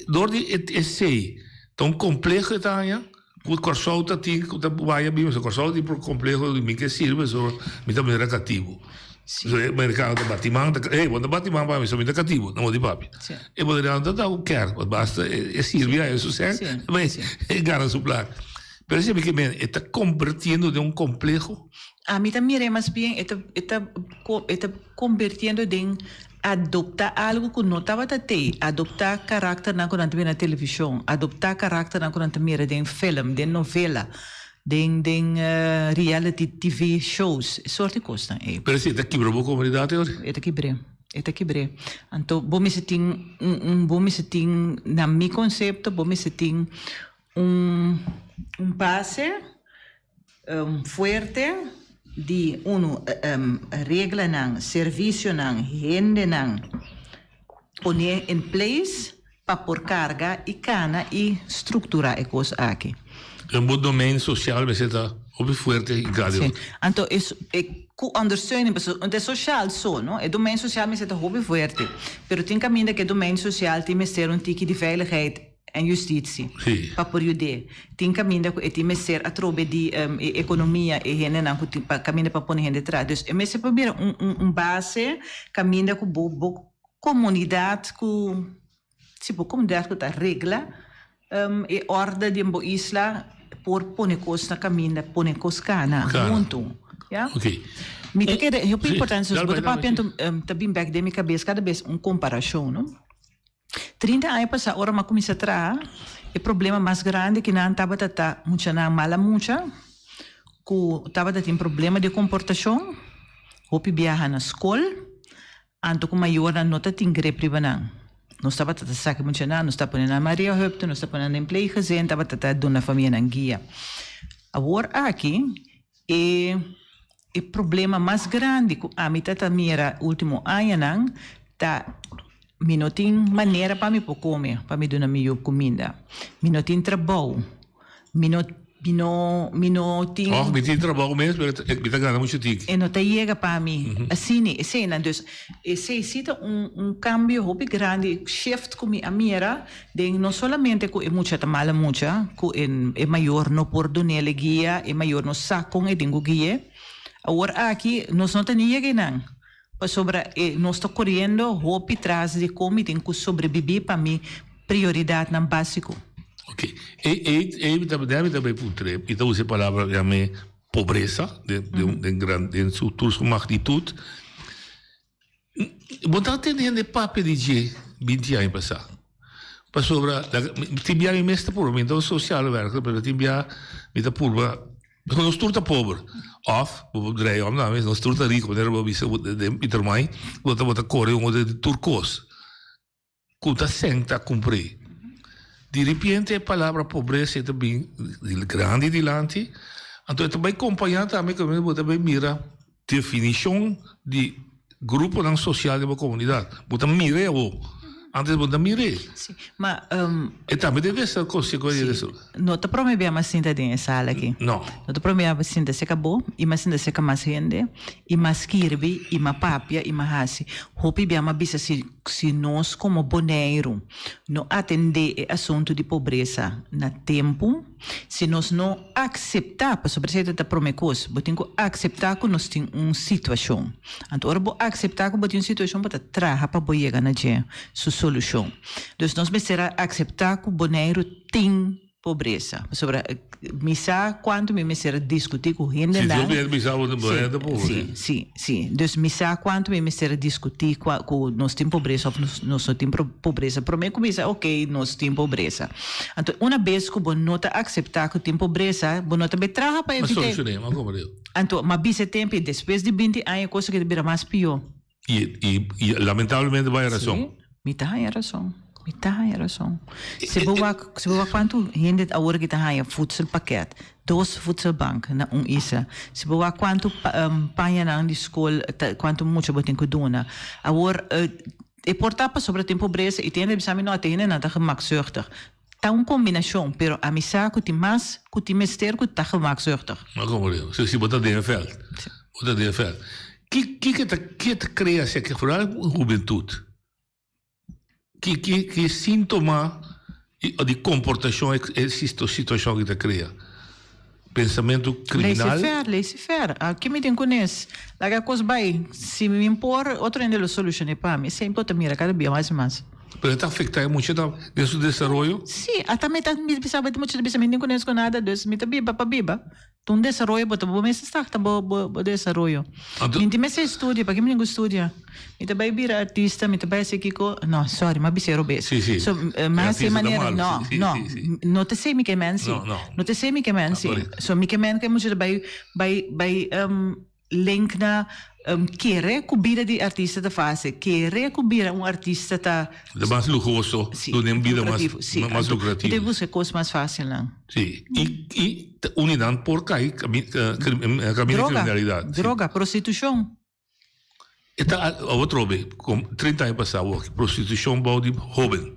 dordi é sei tão complexo tá o corsol tá tem que vai bem o corsol de complexo de mim que sirve só me também era cativo o mercado de batimento quando batimento vai ser muito cativo não de papi e poderia dar o quer basta é sirve a isso certo mas é gara suplar. Pero ese que está convirtiendo de un complejo. A mí también es más bien está convirtiendo en adoptar algo que no estaba ahí, adoptar carácter na cuando na televisión, adoptar carácter na cuando mira de film, de novela, de reality TV shows, sorte costa. Pero si está quebró a comunidade hoje? Está quebré. Então, bom me se tem na mi conceito, bom me se tem pase fuerte, di uno regla nang, servicio nang, gente nang, poner in place para por carga e cana e estruturar e coisa aqui. Een bom domein sociaal, we zitten op een fuerte in radio. Sim. Então, com ondersteuning, é social só, não? É domein social, mas é hobby forte. Pero tem caminho que é domein social tem que ser tique de veiligheid en justitie. Sim. Para por jude. Tem caminho que tem que ser a trobe de economia e gente não caminho para pôr gente atrás. Dus, é se probeer base caminho com boa comunidade com tipo comunidade com a regra e ordem de uma isla por pôr costa caminho, pôr coscana junto. Ja? Ok. Me que é importante, se você para pensar também back de minha cabeça, cada vez comparação, não? 30 anos passar, ora mas começa a trazer, o problema mais grande que não estava tata muita na mala muita, que estava tendo problema de comportação, hopi viajar na escola, anto com maior na nota tem grepe banang. Não estava tata saque muita na, não estava poniendo na Maria Hupton, não estava poniendo na emprego gezin, estava tata dona família na guia. Agora aqui o problema mais grande que a mim tata mira último ano não tá me não tem maneira para me comer, para me dar melhor comida. Me não tem trabalho. Me não tem... Oh, me tem trabalho mesmo, mas me está ganhando muito tique. E não te chega para mim. Assim, dus, se existe cambio muito grande, shift com a mira, de não somente que é muita tamala muita, que é maior no por donele guia, é maior no saco e dingo guia. Agora aqui, nós não temos ninguém não. Sobre nós estamos correndo roupa atrás de como tem que sobreviver para mim prioridade não básico. Ok. E também putre, então usa a palavra de pobreza de sua magnitude. Botar entendendo de papo de 20 anos passar. Para sobre tibia é mesmo por social werk, mas tibia met por nós turta pobre. Of, bedrijf, nós turta rico, wanneer we de termijn, wat corre de turcos. Kuta senta cumprir. De repente a palavra pobreza é também grande dilante. Então também acompanhar também que você também mira definição de grupo não social de uma comunidade. Você mira o antes você mira. Sim, mas e também deve ser consequência disso. Não te prometo mais cinta de sala aqui. Não. Não te prometo mais cinta se acabou, e mais cinta se acaba mais gente, e mais kirby, e mais papia, e mais hasi. Hopi bem mais bisa se nós como boneiro não atender o assunto de pobreza na tempo, se nós não aceitar, para sobretudo da promecos, botem que aceitar que nós temos uma situação. Então, ora vou aceitar que botem uma situação para trazer para boiar na dia, sua solução. Então, nós precisamos aceitar que o boneiro tem pobreza. Sobre misa quanto me será discutir com gente lá. Sim. Dus misa quanto me será discutir com nós tem pobreza ou nós não tem pobreza. Para mim começa ok, nós tem pobreza. Então uma vez que você não aceitar que tem pobreza, você não vai trabalhar para evitar. Mas solucionei, mas como eu? Então, mas bise tempo depois de 20 anos coisa que vira mais pior. E lamentavelmente vai a razão. Sim, me tá a razão. Se você quanto gente agora que está aí voedselpakket, 2 voedselbank na isa. Se você quanto panha na escola, quanto muito você tem que doar. Agora e portar para sobre tempo pobreza e tem de pensar não tem nada gemakzuchtig. Tá uma combinação, pero a missa que tem mais que tem mister que tá gemakzuchtig. Mas como eu, se botar de veld, que te cria se que vooral juventude. Que sintoma de comportação existe situação que te cria? Pensamento criminal? Laissez-faire. Aqui me tem conhece. Lá coisa vai. Se me impor, outro ainda lo solucione para mim. Sempre outra mira cada dia mais. Pero está afectando muito de seu desenvolvimento? Sim, até me pensava de muito de não conheço nada, dus me tá biba para biba. Então desenvolvimento, bota bom mês está bo desenvolvimento. Minti me se estudia, para que me não estudia. Me tá vai vir artista, me tá vai ser kiko. Não, sorry, mas bise robes. Sim. So, mas se maneira não te sei me que men sim. Não te sei me que men sim. So me que men que muito vai link na querer cobrir de artista da fase, querer cobrir artista da de mais luxuoso, do nem vida mais lucrativo. Deve buscar coisas mais fáceis, não? Sim. E unidade por cair caminho criminalidade. Droga, prostituição. Está outro bem, com 30 anos passados, prostituição de jovem.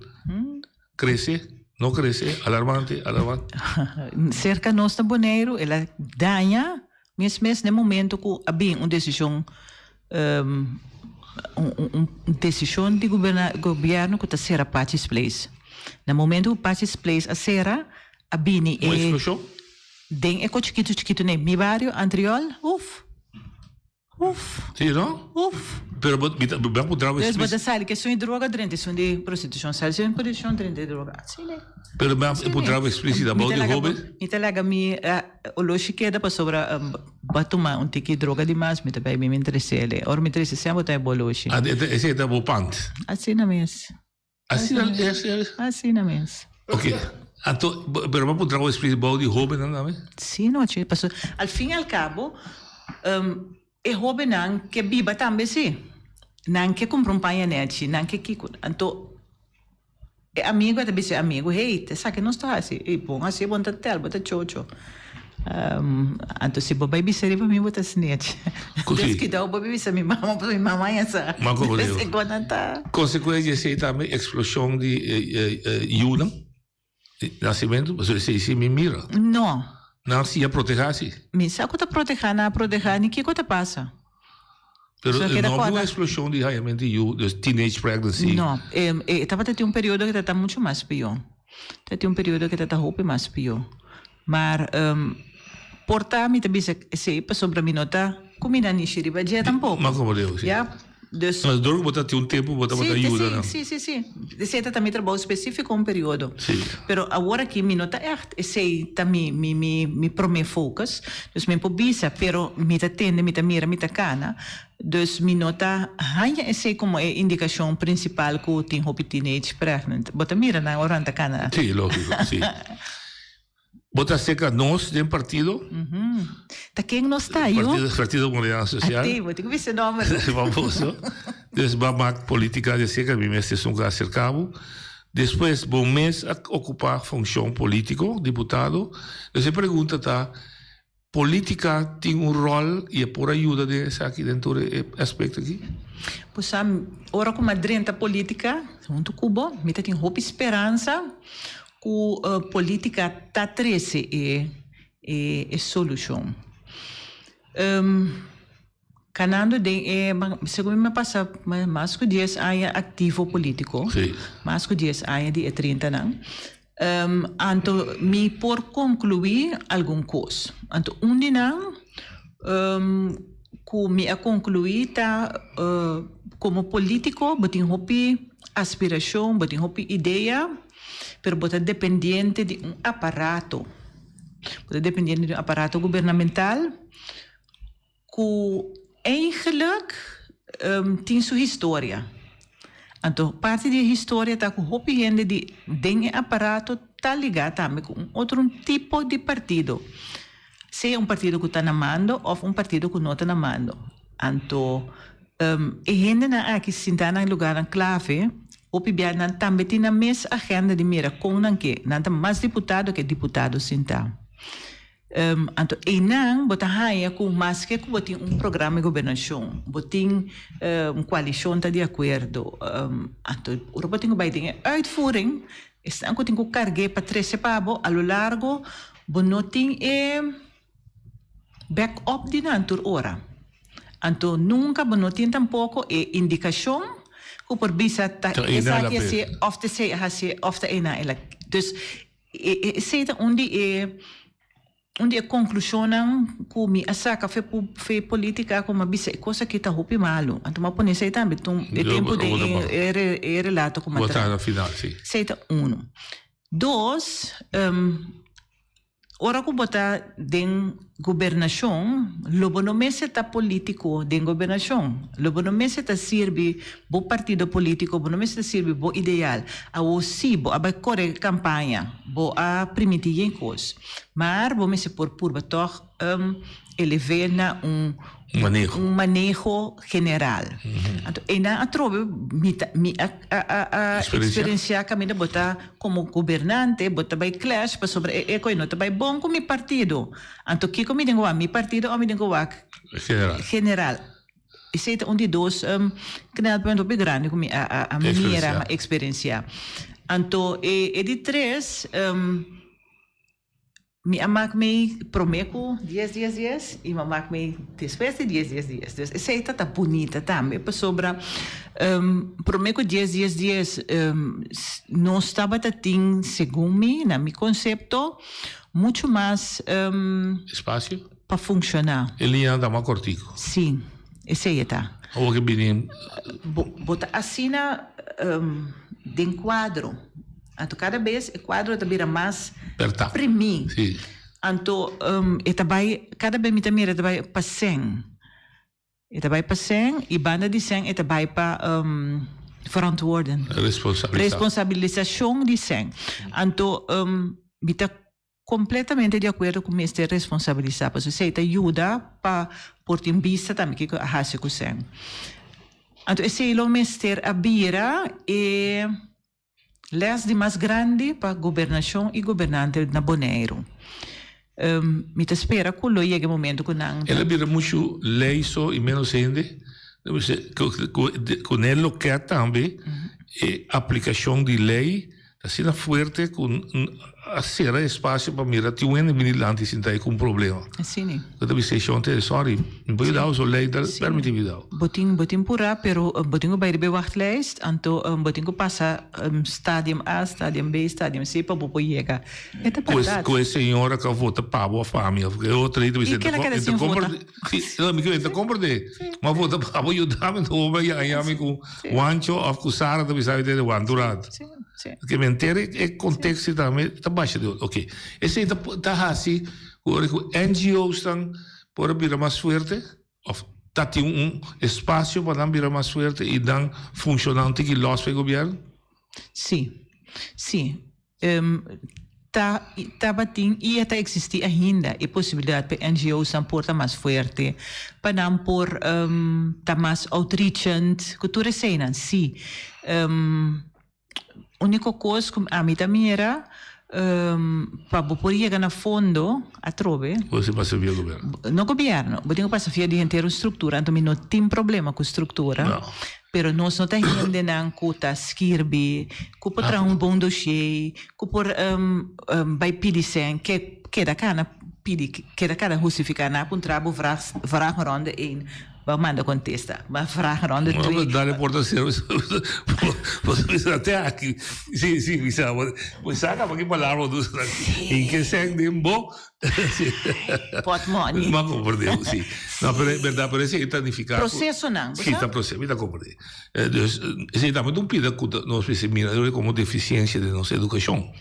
Cresce, não cresce, alarmante. Cerca nós na Bonaire, ela danha, mesmo no momento que havia uma decisão, decisão de governo que está ser a Patches Place. No momento que Patches Place a será, havia uma explosão? Den é chiquito nem mi barrio anterior, Sim, não? Pero bem podrava explicar. Mas sabe que são droga dentro, são de prostituição, sabe? São prostituição dentro de droga. Sim, né? Pero bem podrava explicar about the hobby. Me talaga o logiqueda para sobre batuma tiki droga demais, me também me interessa ele. Or me interessa sempre botar boloshi. Esse é da bopant. Assim na mês. Assim na mês. Ok. Então, pero bem podrava explicar about the hobby, não é? Sim, não, che passou. Al fim e al cabo, e hobby não que biba também sim. Não que acompanha net, não que kiko. Então, é amigo também ser amigo. Hey, te sabe que não está assim. E bom, assim bom tatel, bota chocho. Então se bobai biseri para mim bota net. Desde que dá o bobai biseri minha mamãe essa. Mas como deu? Consequência é também explosão de Yuna. Nascimento, você se me mira. Não. Não se ia proteger-se. Me sabe que proteger, não proteger, nem que coisa passa. Pero não houve uma explosão de realmente de teenage pregnancy. Não, estava tendo período que está muito mais pior. Tem período que está roupa mais pior. Mas portar me também se sobre a minota comida nem xeriba dia tampouco. Mas como deu? Mas dor botar tempo botar ajuda, não? Sim. Você também trabalho específico um período. Sim. Pero agora que me nota sei também me prome focus, dus me pobisa, pero me tende, me mira, me cana, dus me nota hanya sei como é indicação principal que tem hope teenage pregnant. Bota mira na hora anta cana. Sim, lógico, sim. Bota seca nós de partido. Tá quem não está eu? Partido Comunidade Social. Ativo, tem que ver esse nome. Famoso. Depois vai política de seca, me mestre são que acercavo. Depois bom mês a ocupar função político, deputado. Você pergunta tá, política tem rol e é por ajuda desse aqui dentro do aspecto aqui. Pois ora como adrenta política, junto com Cuba, me tem hope esperança. Que política está trece é solução. Canando de segundo me passa mais que 10 anos ativo político. Sim. Mais que 10 anos de 30 não. Então me por concluir algum coisa. Então onde não que me a concluir tá como político, botin hopi aspiração, botin hopi ideia. Pero bota dependente de aparato. Bota dependente de aparato governamental que eigenlijk tem sua história. Então, parte da história está com o gente de aparato está ligado também com outro tipo de partido. Seja partido que está na mando ou partido que não está na mando. Então, a gente aqui se está em lugar clave. O PBA também tem a mesma agenda de mira com que não tem mais deputado que deputado sinta. Então, e não bota raia com mais que botem programa de governação, botem coalição tá de acordo. Então, o botem vai ter uitvoering, estão com tem que carregar para 13 pabo a lo largo, bonoting backup de nantur ora. Então, nunca bonoting tampouco indicação que por bisa essa que se ofte se hasi ofte ena ela. Dus se da onde a conclusão que me asaca foi política como bisa coisa que tá hopi malo. Então mas pone sei também é tempo de relato como botar na final, sim. Sei da 1. 2 ora que botar den governação, lobo não me está político den governação, lobo não me está serve bo partido político, bo não me está serve bo ideal, a o si bo a corre campanha, bo a primitir em coisa, mas bo me se por purba toch elevena un manejo general. E na trove mi experiencia camina bota como governante, bota by clash pa sobre e ko no by bom com mi partido. Anto ki ko mi dengo mi partido o mi dengo general. E sei um de dois knelpunten bem grande com a minha experiência. Anto e de três mi amak me promeco 10 dias e mamak me depois de 10 dias. Dus essa tá bonita também, para sobra promeco 10 dias não estava tating segundo mim, na mi concepto, muito mais espaço para funcionar. Ele anda mais cortico. Sim, essa aí tá. O que bem bota assina de quadro. Anto cada vez o quadro também mais para mim. Sim. Anto cada vez me também vai para 100. Vai para 100 e banda de 100 vai para verantwoorden. Responsabilização de 100. Anto me está completamente de acordo com esta responsabilidade. Porque você ajuda para pôr em vista também que a raça com 100. Anto esse é o mestre a bira e les de mais grande para governação e governante na Bonaire. Me te espera que lo llegue o momento que não. Ela vira muito lei só e menos gente. Com ele que é também aplicação de lei assim forte com a ser espaço para mirar ti uno vinilante sin tai com problema. Sim. Quando você chama sorry, não pode dar o lei da permitividade. Botin pura, pero botin vai de wachtlijst, anto botin passa stadium A, stadium B, stadium C para poder chegar. Com a senhora que vota para a família, porque outra aí você tá compra. Ela me quer compra de, mas vota para ajudar me to vai aí com wancho of kusara da bisa de wandurat. Que mentere é contexto também tá baixo de ok. Esse tá assim, o NGOs estão por vir mais forte, of tá tem espaço para dar vir mais forte e dan funcionante que los para o governo? Sim. Tá batin e até existe ainda a possibilidade para NGOs não portar mais forte, para não por tá mais outreachant, cultura cena, sim. Única coisa que a mim também era para poder chegar no fundo a trove. Você passa via governo? No governo, eu tenho que passar via de inteira estrutura, então não tem problema com a estrutura. Não. Pero nós não temos ainda não que tá escrever, que pode ter bom dossiê, que pode vai pedir sem que da cana pedir que da cana justificar na um trabalho vraag ronde 1. Manda contesta, mas vraag ronde 2. Mas dá porta serviço. Você até aqui, sim, você sabe para que palavra dos em que segue de bom. Pot money. Mas compreendeu, sim. Não, mas é verdade, parece que está unificado. Processo não. Sim, está processo, está compreendendo. Esse também não pida que nós precisamos como deficiência de nossa educação.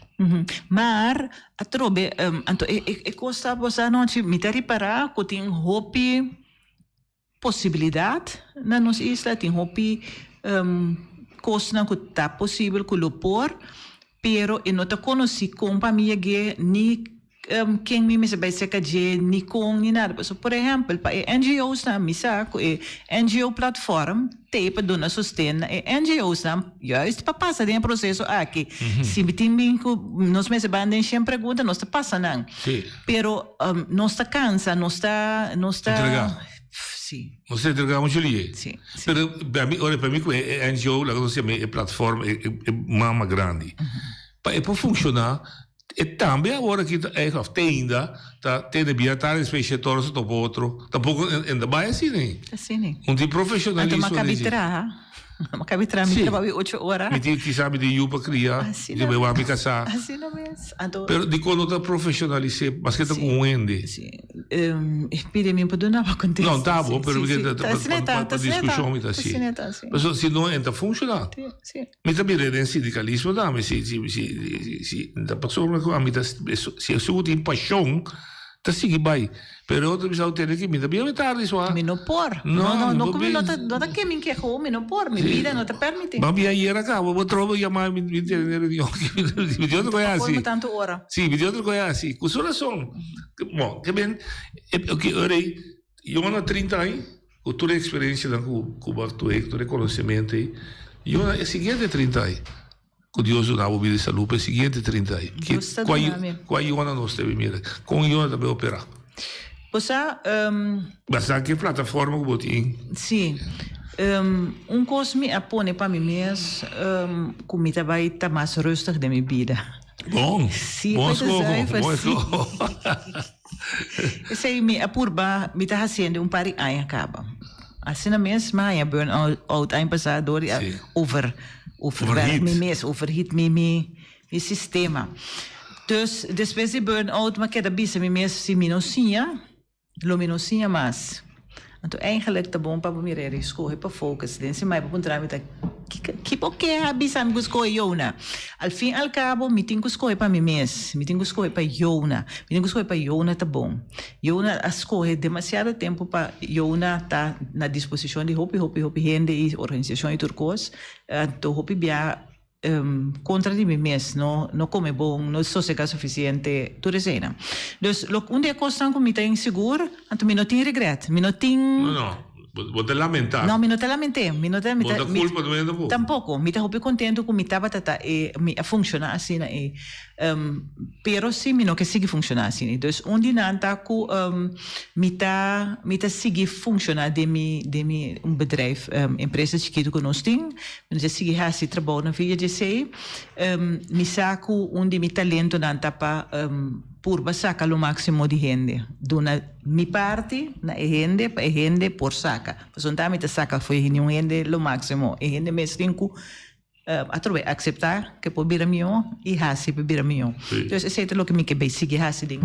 Mas a trobe, é costa você não te me reparar que tem hobby possibilidade na nossa isla, tem hobby coisa que está possível que lo por, pero eu não te conheci com a minha nem quem me vai ser que nem com nem nada. Por exemplo, para NGOs na missa, NGO platform, tem para donar sustento, NGOs na juist para passar de processo aqui. Se tem bem que nós me bandem sempre pergunta, nós está passando, pero nós está cansa, nós está Sim. Você entrega muito ali. Sim. Olha, para mim, a NGO, lá que chama a plataforma, é mama grande. Para funcionar, e também agora que ainda tem de viajar espécie todos do outro, tampouco ainda vai assim, né? Assim, né? Tem profissionalismo. Então, uma cabitra, me trabalha 8 horas. Me tem que saber de ir para criar, de levar me casar. Assim não mesmo. Pero de quando está profissionalizado, mas que está com o ende. Sim. Pide-me para donar para acontecer. Não, tá bom, pero para discussão está assim. Mas se não entra funcionar. Me também é sindicalismo, se a pessoa se eu tenho paixão, tá seguir vai. Pero outro bisau tem que me também tarde só. Me não por. Não como não tá que me quer me não por, me vida não te permite. Vamos aí era cá, vou trovo chamar me entender de outro coisa assim. Por tanto hora. Sim, de outro coisa assim. Com solução. Bom, que bem, que orei, eu na 30 anos, com toda a experiência da Cuba, todo o conhecimento aí, eu na seguinte 30 anos. Com Deus na vida de saúde, é seguinte 30 anos. Qual eu não nós teve mira, com eu também operar. Você basta que plataforma que botin. Sim. Coisa me apone para mim mesmo, comida vai estar mais rustig de minha vida. Bom. Sim, bom escogo. Sei me apurba, me tá fazendo par de anos acaba. Assim na mesma aia burnout ano passado overheat me sistema. Dus depois de burn-out, maar cada bisa me mesmo se luminosinha mais. Então, eigenlijk tá bom para me escolher para focus. Dense mais para encontrar me tá que porque a bisa me escolher eu na. Al fim al cabo, me tenho que escolher para mim mesmo, me tenho que escolher para eu na. Me tenho que escolher para eu na tá bom. Eu na escolher demasiado tempo para eu na tá na disposição de hopi gente e organização e turcos. Então hopi bia contra de mim mesmo, não come bom, não sossega suficiente, tudo isso aí. Dus, dia coisa que me tem inseguro, então me não tem regret, me não tem... Não, vou te lamentar. Não, me não te lamentei, me não te... Vou te culpa também da boca. Tampouco, me tá contente com me tava tata e me funciona assim e pero sim me não que siga funcionar assim. Dus, dia não tá com me tá siga funcionar de mi bedrijf, empresa chiquito que nós tem, me já siga assim trabalho na via de sei, me saco onde me talento não tá para por sacar o máximo de gente. Dona mi parte na gente por saca. Personalmente saca foi gente o máximo. E gente mesmo tem que aceitar que pode vir a mim e hasi pode vir a mim. Então, esse é o que me quer seguir hasi de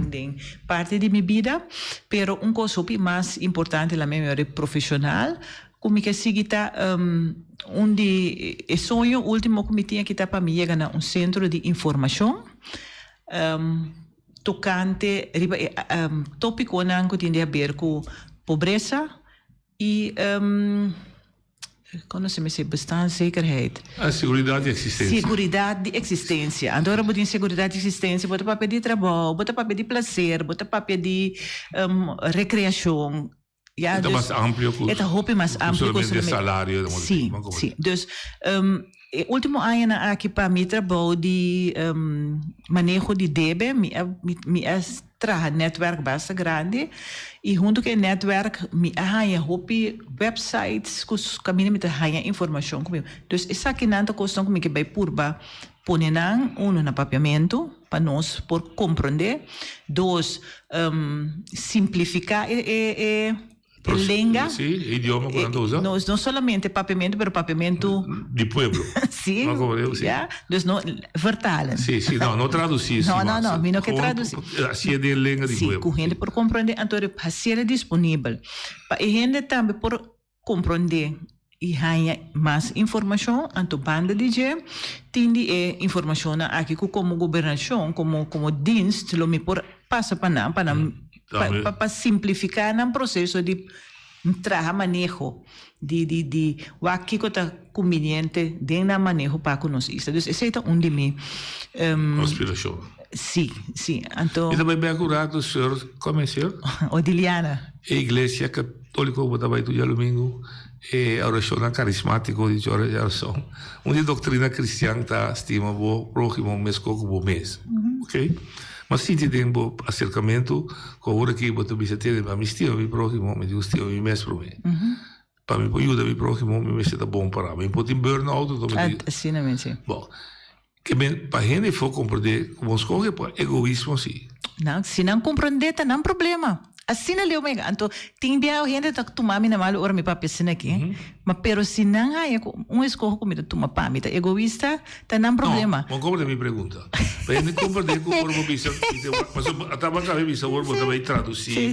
parte de minha vida, pero coisa mais importante na minha vida profissional, como que seguir tá onde o sonho último que me tinha que tá para mim chegar a centro de informação. Tocante tópico que tem a ver com pobreza e como se me diz bestaanszekerheid. A seguridade de existência. Seguridade de existência. Agora botar seguridade de existência, botar para pedir trabalho, botar para pedir prazer, botar para pedir recreação. Ja, é mais amplo que é mais amplo que o salário. Sim, sim. Dus último ano aqui para mim trabalho de manejo de DB, me traga netwerk bastante grande e junto com o netwerk me arranha websites que caminho me arranha informação comigo. Dus essa aqui não é questão comigo que vai purba ponenan no papiamento para nós por compreender, dois simplificar lenga. Sim, idioma quando usa. Não somente papiamento, mas papiamento de pueblo. Sim. Sim. Ja, dus não vertalen. Sim, não traduzir. Não, me não que traduzir. Assim é de língua de pueblo. Sim, com gente por compreender, então é disponível. Para gente também por compreender e ganhar mais informação, então banda de gente tem informação aqui como governação, como dienst, lo me por passa para simplificar o processo de trabalhar manejo de o que está conveniente de manejo para conosco. Então, esse é de mim. Conspiração. Sim. Então. E também bem curado, senhor, como é senhor? Odiliana. A Igreja Católica, que vai todo domingo, a oração carismática de oração. Uma doutrina cristã está estima o próximo mês como o mês. Ok? Mas se tem um acercamento, com o que você precisa ter, para mim, estilo, meu próximo, me diz, estilo, meu mês para mim. Para mim, ajuda, meu próximo, meu mês está bom para mim. Pode ter burnout, sim. Bom, que bem, para a gente for compreender, como escolhe, para egoísmo, sim. Não, se não compreender, não há problema. Assim não é o mega. Então, tem bem a gente que tomar minha mal hora me papi assim aqui. Mas pero se não há escolha comida toma pá, me tá egoísta, tá não problema. Não, como é minha pergunta? Para gente compreender como o corpo bisa, mas até para cá bisa o corpo também traduzir,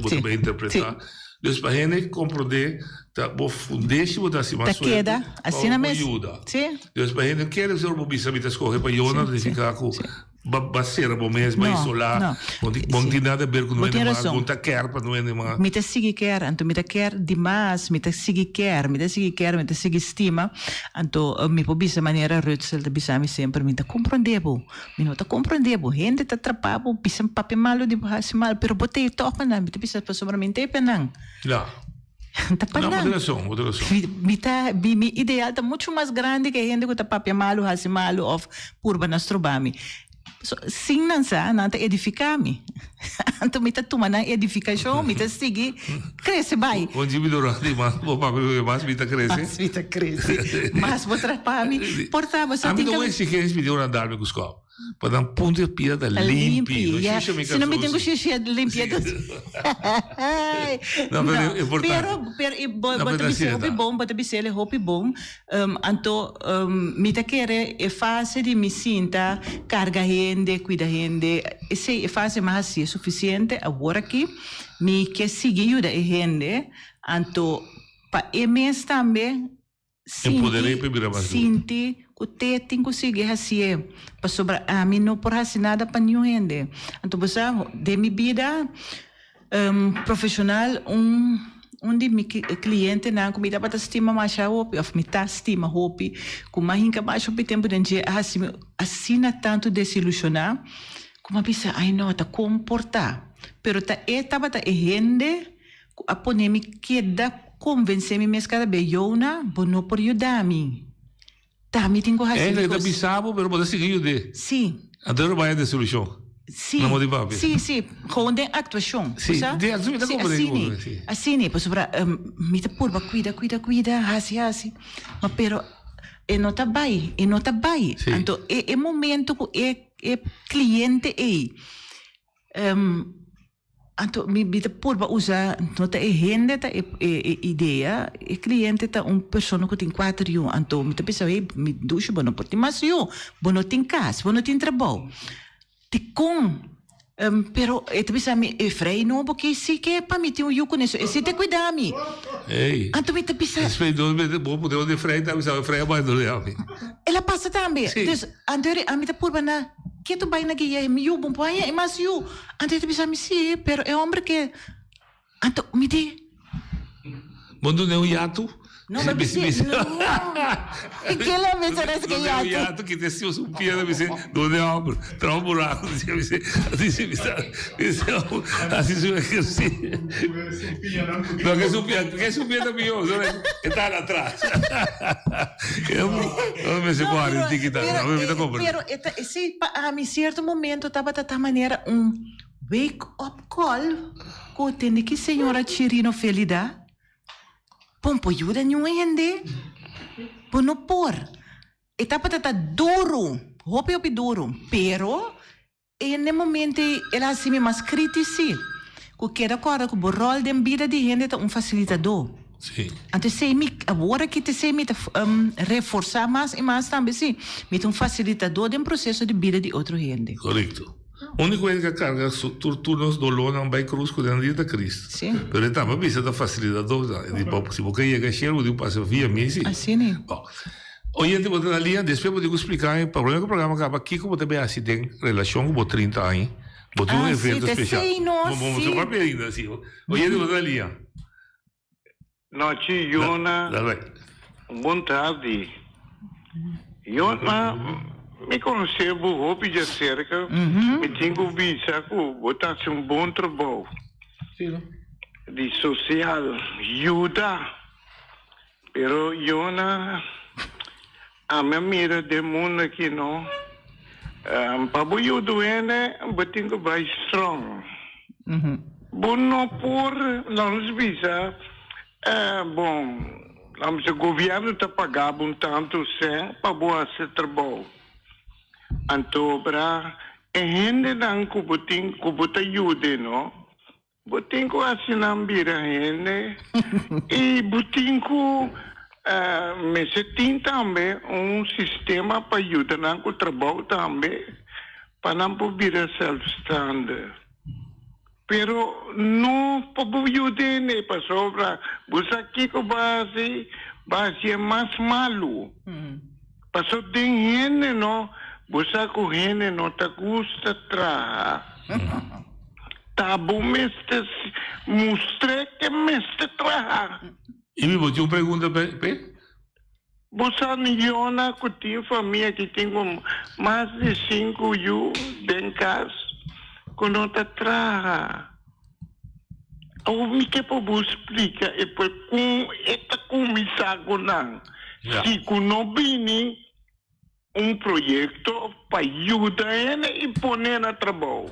também interpretar. Então, para gente compreender, tá bom fundeste botar assim mais suave. Tá queda, assim na mesa. Sim. Então, para gente quer o corpo bisa me escolher para eu não ficar com basera bom mesmo isolar. Bom tem nada a ver com não é mais, bom tá quer para não é mais. Me tá sigue quer, então me tá quer demais, me tá sigue quer, me tá sigue estima, então me por essa maneira Rutzel de bisami sempre me tá compreendebo, me não tá compreendebo, gente tá atrapado, bisam papel malo de bahasa mal, pero botei topa na, me tá bisa pessoalmente penang. Lá. Não, moderação. Mi ideal tá muito mais grande que a gente que tá papel malo, hasi malo, of purba nastrobami. So, sim, não tá edificar-me. Então, me tá tomando edificação, me tá seguir, cresce, vai. Onde me durante, mas me tá cresce. Mas me tá cresce. Mas vou trapar-me. Portanto, você tem que... A mim não é que me deu uma andar com os copos. Para dar ponto de piada limpo. Se não me tenho xixi limpiado. Não, mas é importante. Pero bota bisele hopi bom. Então, me tá querer é fácil de me sinta carga rende, cuida rende. Esse é fácil mais assim, é suficiente agora aqui me quer seguir da rende. Então, para mês também sinti o te tem conseguir assim para sobrar a mim não por assim nada para nenhum rende. Então você de minha vida profissional onde meu cliente não comida para estima mais a hopi of me tá estima hopi como a hinca mais hopi tempo de dia assim tanto desilusionar como a pensa ai não tá comportar pero tá etapa tá rende a poner me queda convencer-me mesmo cada vez eu não vou por ajudar-me. Tá, me tenho razão. Ele tá bisabo, pero pode seguir de. Sim. Então vai de solução. Sim. Não motiva. Sim. Com de atuação. Sim. De atuação tá compreendendo. Assim, para sobre me tá por cuida, assim. Mas pero não tá bem. Então é momento que é cliente então me por usar não tá rende tá ideia e cliente tá pessoa que tem 4 anos então me tá pensando me ducha bom não pode mais eu bom não tem casa bom não tem trabalho te com pero tá pensando me frei não porque se que para mim tem eu com isso se te cuidar me então me tá pensando espera bom poder de frei tá pensando frei mais do leal ela passa também então a me tá por na que tu vai na guia me eu bom põe mas eu antes de pensar me sim pero é homem que então me de bom do não hiato não mas não que ela me parece que hiato que te se um piada me dizer do não homem trau buraco assim não que supia também eu que tá lá atrás eu me se pare de que tá não me tá comprando pero esse a mim certo momento tava da maneira wake up call que tem que senhora Chirino Felida pompo ajuda nenhum rende por não por etapa tá duro hopi duro pero no momento ela assim mais critici que queda agora que o rol de vida de gente é facilitador. Sim. Então sei me agora que te sei me reforçar mais e mais também sim me facilitador de processo de vida de outro gente. Correto. A única coisa que carga turnos dolor não vai cruz com a vida Cristo. Sim. Pero estava bisa da facilitador, se você chega cheiro de passa via mesi. Assim né. Bom. Hoje eu vou ali, depois eu vou explicar o problema que o programa acaba aqui como também assim tem relação com 30 anos. Botou um evento especial. Vamos falar ainda assim. Hoje eu vou ali. Noite, Jona. Boa tarde. Jona, me concebo roupa de cerca, me tenho visa que botasse bom trabalho. De social, ajuda. Pero Jona, a minha mira de mundo aqui não. Para o doente, eu tenho que vai strong. Bom, não por não visa. Bom, o governo está pagando tanto sem para boa esse trabalho. Então, para a gente não que botar ajuda, não? Botem que assinar a gente e botem que mas tem também sistema para ajudar com o trabalho também para não poder self-standard. Pero não para ajudar nem para sobrar. Você aqui que base é mais malo. Passou tem gente não Você correndo não te gusta tra. Tabu mestre mostre que mestre tra. E me botou uma pergunta pe? Você não que tem família que tem mais de 5 anos em casa, que não te tra. O que eu explicar é como esta comissão não. Se não vem projeto para ajudar e pôr na trabalho.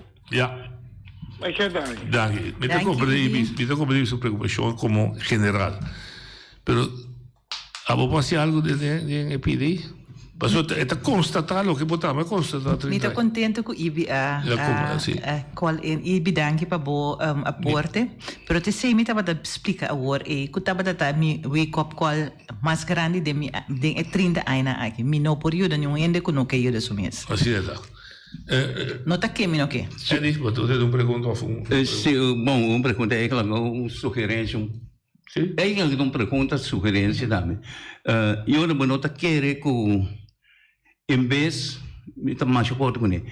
Mas é Danke. Me tengo comprender su preocupación como general. Pero, ¿a vos pasa algo de EPD? Mas está constatado lo que botamos, constatado. Me estou contente com IBI danke para o aporte, pero te sei me estava a explicar agora e que estava a me wake up call mais grande de 30 anos aqui, me não por ajuda nenhum ainda que não que ajuda isso mesmo. Assim é. Não está aqui, não que? Sim, mas tu tem uma pergunta a fazer. Sim, bom, uma pergunta é que uma sugerência. Sim. É que uma pergunta sugerência também. Eu não nota querer que em vez, está mais acordo com ele,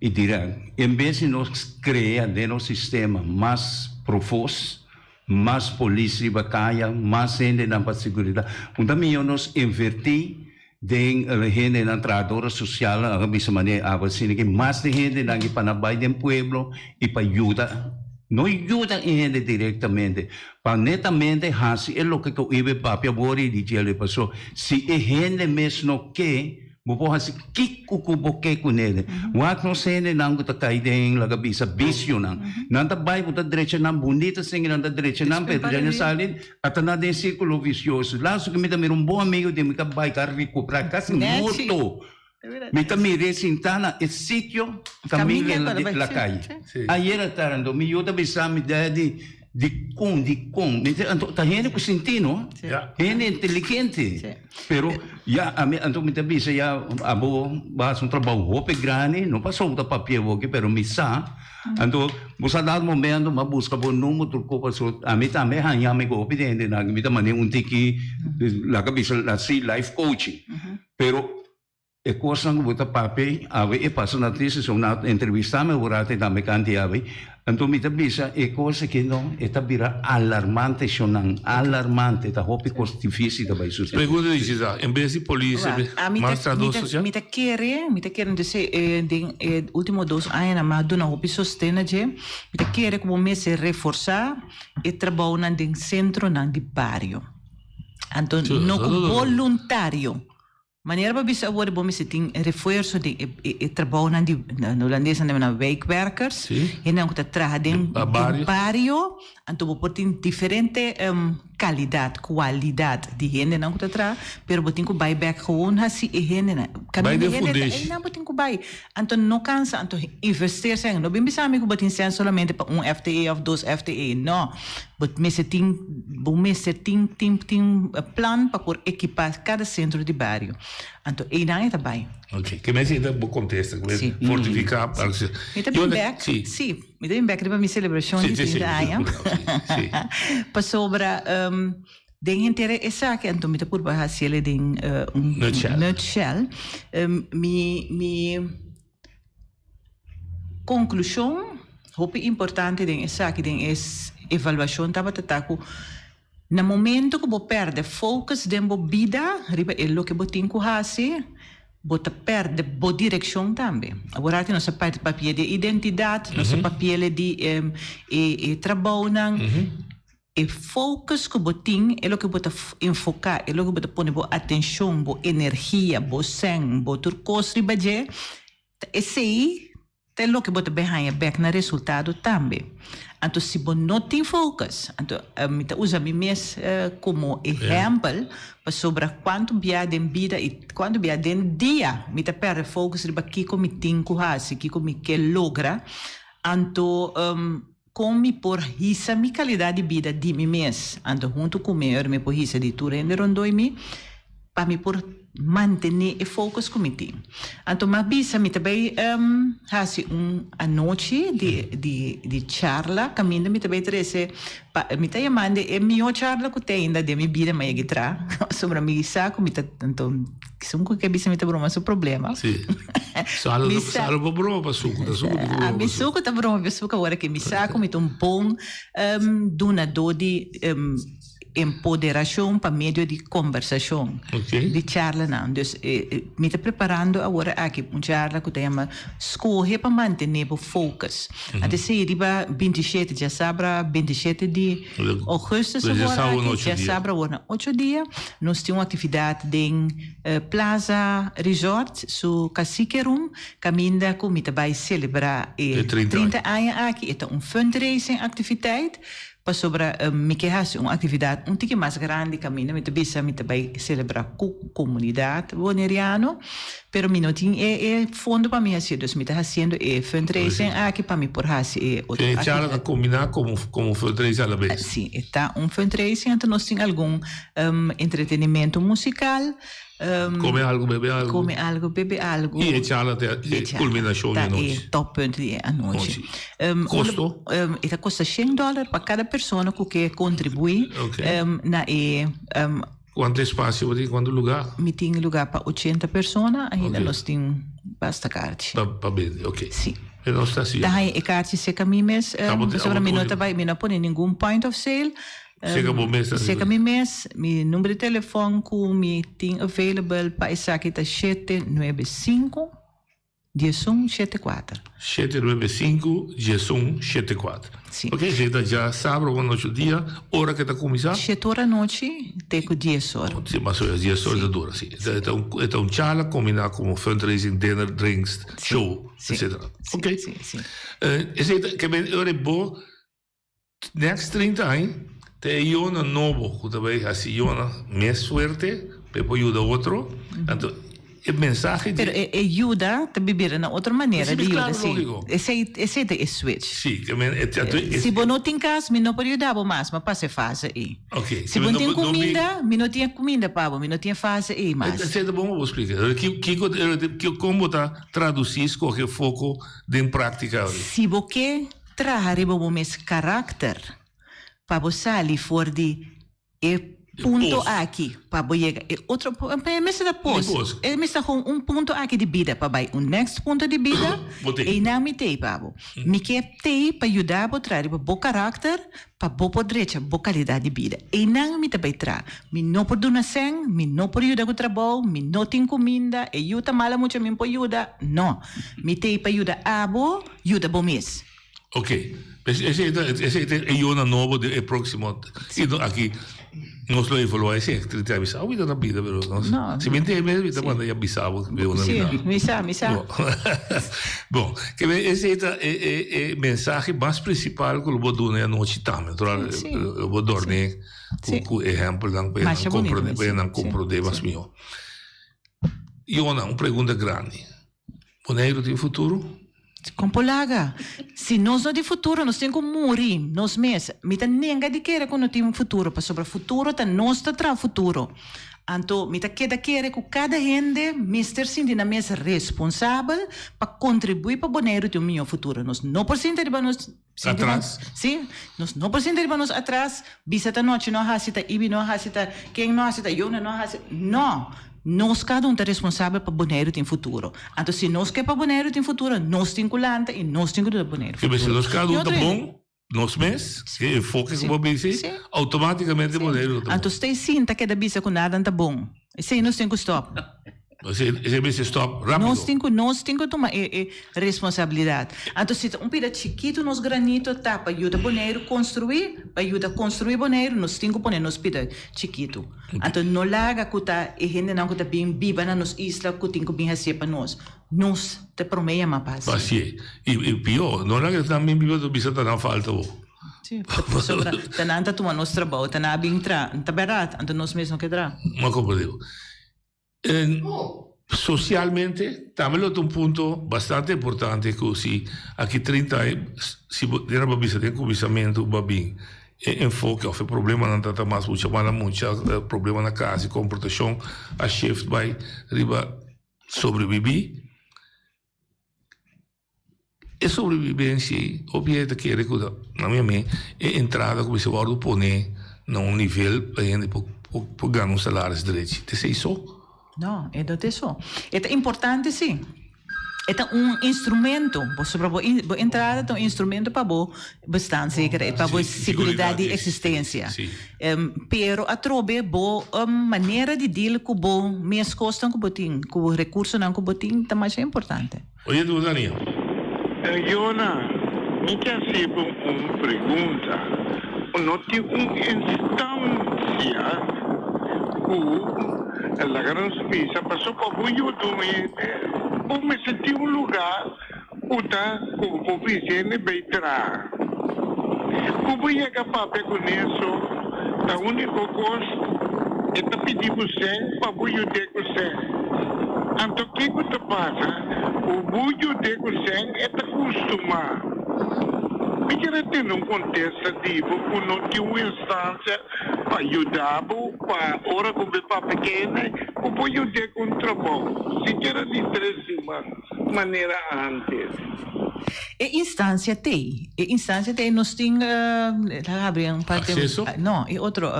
e dirá, em vez de nós criar dentro do sistema mais profos, mais polícia bacaia, mais gente na segurança, então nós invertir dentro da gente na trabalhadora social, a mesma maneira, assim que mais de gente na que para baixo do pueblo e para ajudar. Não ajuda a gente diretamente, mas netamente assim é o que eu iba para agora e dizer a pessoa, se a gente mesmo quer Bobo hasi kikuku boke kunele. Wak no sene nang kuta kaideng laga bisa bisyo nang. Nanta bay kuta diretso nang bonita singin nanta diretso nang pero dyan salin at na den círculo vicioso. Laso kumita mayroong buong amigo de mika bay ka recuprar kasi moto. Mita mire sintana el sitio camilla la calle. Ayer tarando mi yuta bisami daddy di con ta gente com sentido gente inteligente pero ya a mim então me tabisa ya abo basta um trabalho roupa grande não passou da papel aqui pero me sa então você dá momento mas busca bom número truco passou a mim também hanya me go pedindo na me também um tiki la cabeça la si life coaching pero e coisa que bota papel ave e passa na triste na entrevista me vorate da me canti ave então me tabisa e coisa que não está vira alarmante alarmante tá hopi coisa difícil da vai suceder pergunta de Gisá em vez de polícia mais tradução já me tá querendo dizer de último 2 anos mas do não hopi sostena je me tá querendo como me se reforçar e trabalho na de centro na de barrio então não voluntário Wanneer we bisa worden bom se tem reforço de trabalho na holandesa na wijkwerkers e não que trabalha em barrio então por tem diferente qualidade de gente não que trabalha pero botin ko buyback gewoon assim e gente na caminho gente não botin ko buy então não cansa então investir sem não bem bisa amigo botin sem somente para FTE ou 2 FTE não but me se tem plan para por equipar cada centro de barrio então e não é também ok que mais ainda bom contexto fortificar me também back sim me também back para minha celebração de 30 anos para sobre de inteira essa que então me por baixar se ele tem nutshell mi conclusão hope importante de essa que tem essa evaluação tava tataco no momento que você perde focus da sua vida riba é o que você tem que fazer você perde a direção também agora tem nossa parte papel de identidade nossa papel de trabalho e focus que você tem é o que você enfocar é o que você põe a atenção a energia a sangue a turcos riba je esse aí é o que você vai back na resultado também então se você não tem focus então me usa mim mesmo como exemplo para sobre quanto via de vida e quanto via de dia me perde focus riba que me tem que fazer que me quer logra então como por isso minha qualidade de vida de mim mesmo então junto com me por isso de tudo ainda rondoi me para me por mantener e focus committee. Anto ma bisa mi também hasi a noite de charla, caminho mi também trece mi tá chamando é minha charla que tem ainda de minha vida mas guitarra sobre mi saco mi tá tanto que são que bisa mi tá broma seu problema. Sim. Salo po broma pa suco, da suco. A mi suco tá broma, mi suco agora que mi saco mi tá bom donador de empoderação para meio de conversação, de charla não. Então, me está preparando agora aqui uma charla que chama escolher para manter o focus. Até se riba 27 de sabra, 27 de agosto agora, já sabra agora 8 dias, nós temos uma atividade em Plaza Resort, su Cacique Room, caminda que me vai celebrar 30 anos aqui, é um fundraising atividade. Sobre me que uma atividade um pouco mais grande caminho me vai celebrar com a comunidade boneriano, pero me não tinha fundo para mim assim, então me está fazendo fundraising aqui para mim por fazer outra atividade. Que combinar como fundraising à vez. Sim, está fundraising, então nós temos algum entretenimento musical. Come algo, bebe algo. Come algo, bebe algo. E charla até culminação da noite. É top ponto da noite. Custo? Custa $100 para cada pessoa que contribui na quanto espaço tem, quanto lugar? Me tem lugar para 80 pessoas, ainda nós temos basta carte. Para bem, ok. Sim. E nós está assim. Daí a carte se caminhos, sobre mim não põe nenhum point of sale. Chega meu mês, meu número de telefone que me tem available para essa aqui tá 795 1174. 795 1174. Sim. Ok, gente, já sábado ou noite dia, hora que está começando? 7 horas da noite, tem com 10 horas. Sim, mas 10 horas de dura, sim. Então, charla combinada com fundraising, dinner, drinks, show, etc. Ok? Sim, sim. Que é bom, next 30 anos, tem um novo, que também assim, mais suerte, para ajudar outro. Então, o mensagem... Pero ajuda a viver de outra maneira. Sim, claro, lógico. Esse é switch. Sim. Se você não tem casa, você não pode ajudar mais, mas passa fase aí. Ok. Se você tem comida, você não tem comida para você, não tem fase aí mais. Isso é bom, vou explicar. Como está traduzir, escolher foco de prática? Se você trazer o mesmo caráter, para você sair fora de ponto aqui para chegar outro mesmo da pós é mesmo com ponto aqui de vida para vai next ponto de vida e não me tem para me quer ter para ajudar a trazer bom caráter para boa direita boa qualidade de vida e não me também tra me não pode donar sem me não pode ajudar com o trabalho me não tem comida e eu também muito me pode ajudar não me tem para ajudar ajuda bom mês. Ok, esse é o novo do próximo. Aqui nós lo evaluamos, esse é que te avisa. Vida na vida, pero se me entende mesmo, então quando eu avisava, eu não avisava. Me sabe. Bom, que esse é a mensagem mais principal que eu vou dar na noite também. Eu vou dormir com exemplo, não compreender mais melhor. E uma pergunta grande. O negro tem futuro? Compolaga. Se nós não temos futuro, nós temos que morrer, nós mesmos. Me tá ninguém de querer quando temos futuro, para sobre o futuro, tá nós tá tra futuro. Então, me tá queda querer que cada gente, mister sinti na mesa responsável para contribuir para o bonito do meu futuro. Nós não por cento de nós atrás. Sim, nós não por cento de nós atrás. Bisa ta noite não hasita, ibi não hasita, quem não hasita, eu não hasita. Não. Nós cada um é responsável para o bonito tem futuro. Então, se nós quer para o bonito tem futuro, nós temos que e nós temos que bonito futuro. Se nós cada um tá bom, nós mesmos, que foca que vou dizer, automaticamente o bonito tá bom. Então, você sinta que da bisa com nada tá bom. Isso aí nós temos que stop. Esse mês stop rápido. Nós temos que tomar responsabilidade. Então, se um pedaço chiquito nos granito tá para ajudar o bonito construir, para ajudar a construir o bonito, nós temos que pôr nos pedaços chiquito. Então, não larga que tá e gente não que tá bem viva na nos isla que tem que bem fazer para nós. Nós te promeia uma paz. Sim. E pior, não larga que também viva do bisa tá na falta. Sim. Tá não tá tomando nosso trabalho, tá não bem tra, tá barato, então nós mesmo que tra. Mas compreendo. Socialmente, também é ponto bastante importante que se aqui 30 anos, se der uma visita de comissamento, bem, enfoque of problema não trata mais mucho problema na casa e comportação a shift vai riba sobreviver e sobrevivência objeto que recuda na minha mente é entrada como se guarda poner num nível para gente por ganhar um salário direito te sei só não é do isso é importante sim é instrumento para entrada é instrumento para bastante seguro para segurança de existência pero a trobe maneira de deal com bo minhas costas com recursos não com botim também é importante. Oye tu Daniel Yona, me quer fazer uma pergunta. Não tem uma instância que a grande spesa passou para o YouTube, ou me senti lugar onde o vizinho vai entrar. Como é capaz de conhecer, a única coisa é pedir você para o YouTube. Então, o que passa? O buio de Gusen é acostumar. Me quer ter um contexto ativo, que não tem uma instância para ajudar, para hora que o para pequena, o buio de contrabando. Se quer de três maneira antes. Instância tem nós temos acesso? Não, é outro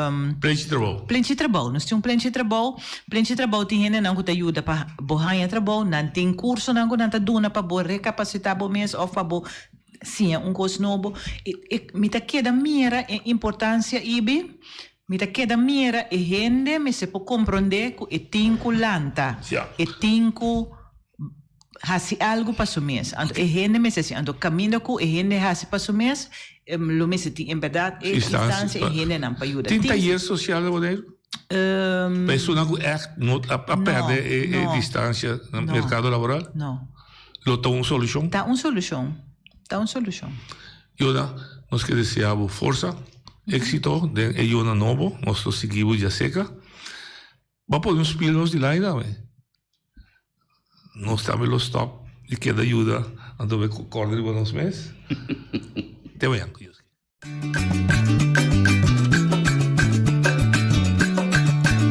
plano de trabalho nós temos plano de trabalho tem gente não que ajuda para borrar trabalho não tem curso não que dona para recapacitar o mês ou para sim coisa novo me tá queda mira a importância ibi me tá queda mira e gente me se pode compreender que é tinco lanta é tinco hasi algo para o mês. E gente me diz, ando caminho com e gente hasi para o mês, lo me senti em verdade, e instância e gente não para ajudar. Tem taller social de modelo? Pessoa que a perder a distância no mercado laboral? Não. Lo tem uma solução? Tá uma solução. Yona, nós que desejamos força, êxito, de Yona novo, nós seguimos já seca. Vamos poder uns pilos de lá e lá, nós estamos no stop e queda ajuda a dover corda de buenos meses. Te voy a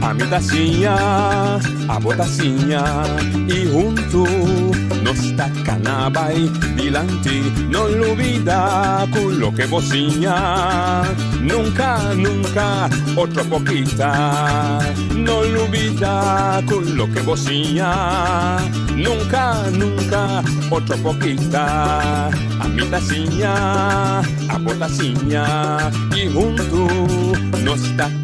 A mi tacinha, a botacinha e junto nos tacanabai dilante non olvida con lo que vocinha nunca, nunca otra poquita non olvida con lo que vocinha nunca, nunca otra poquita a mi tacinha, a botacinha e junto nos tacanabai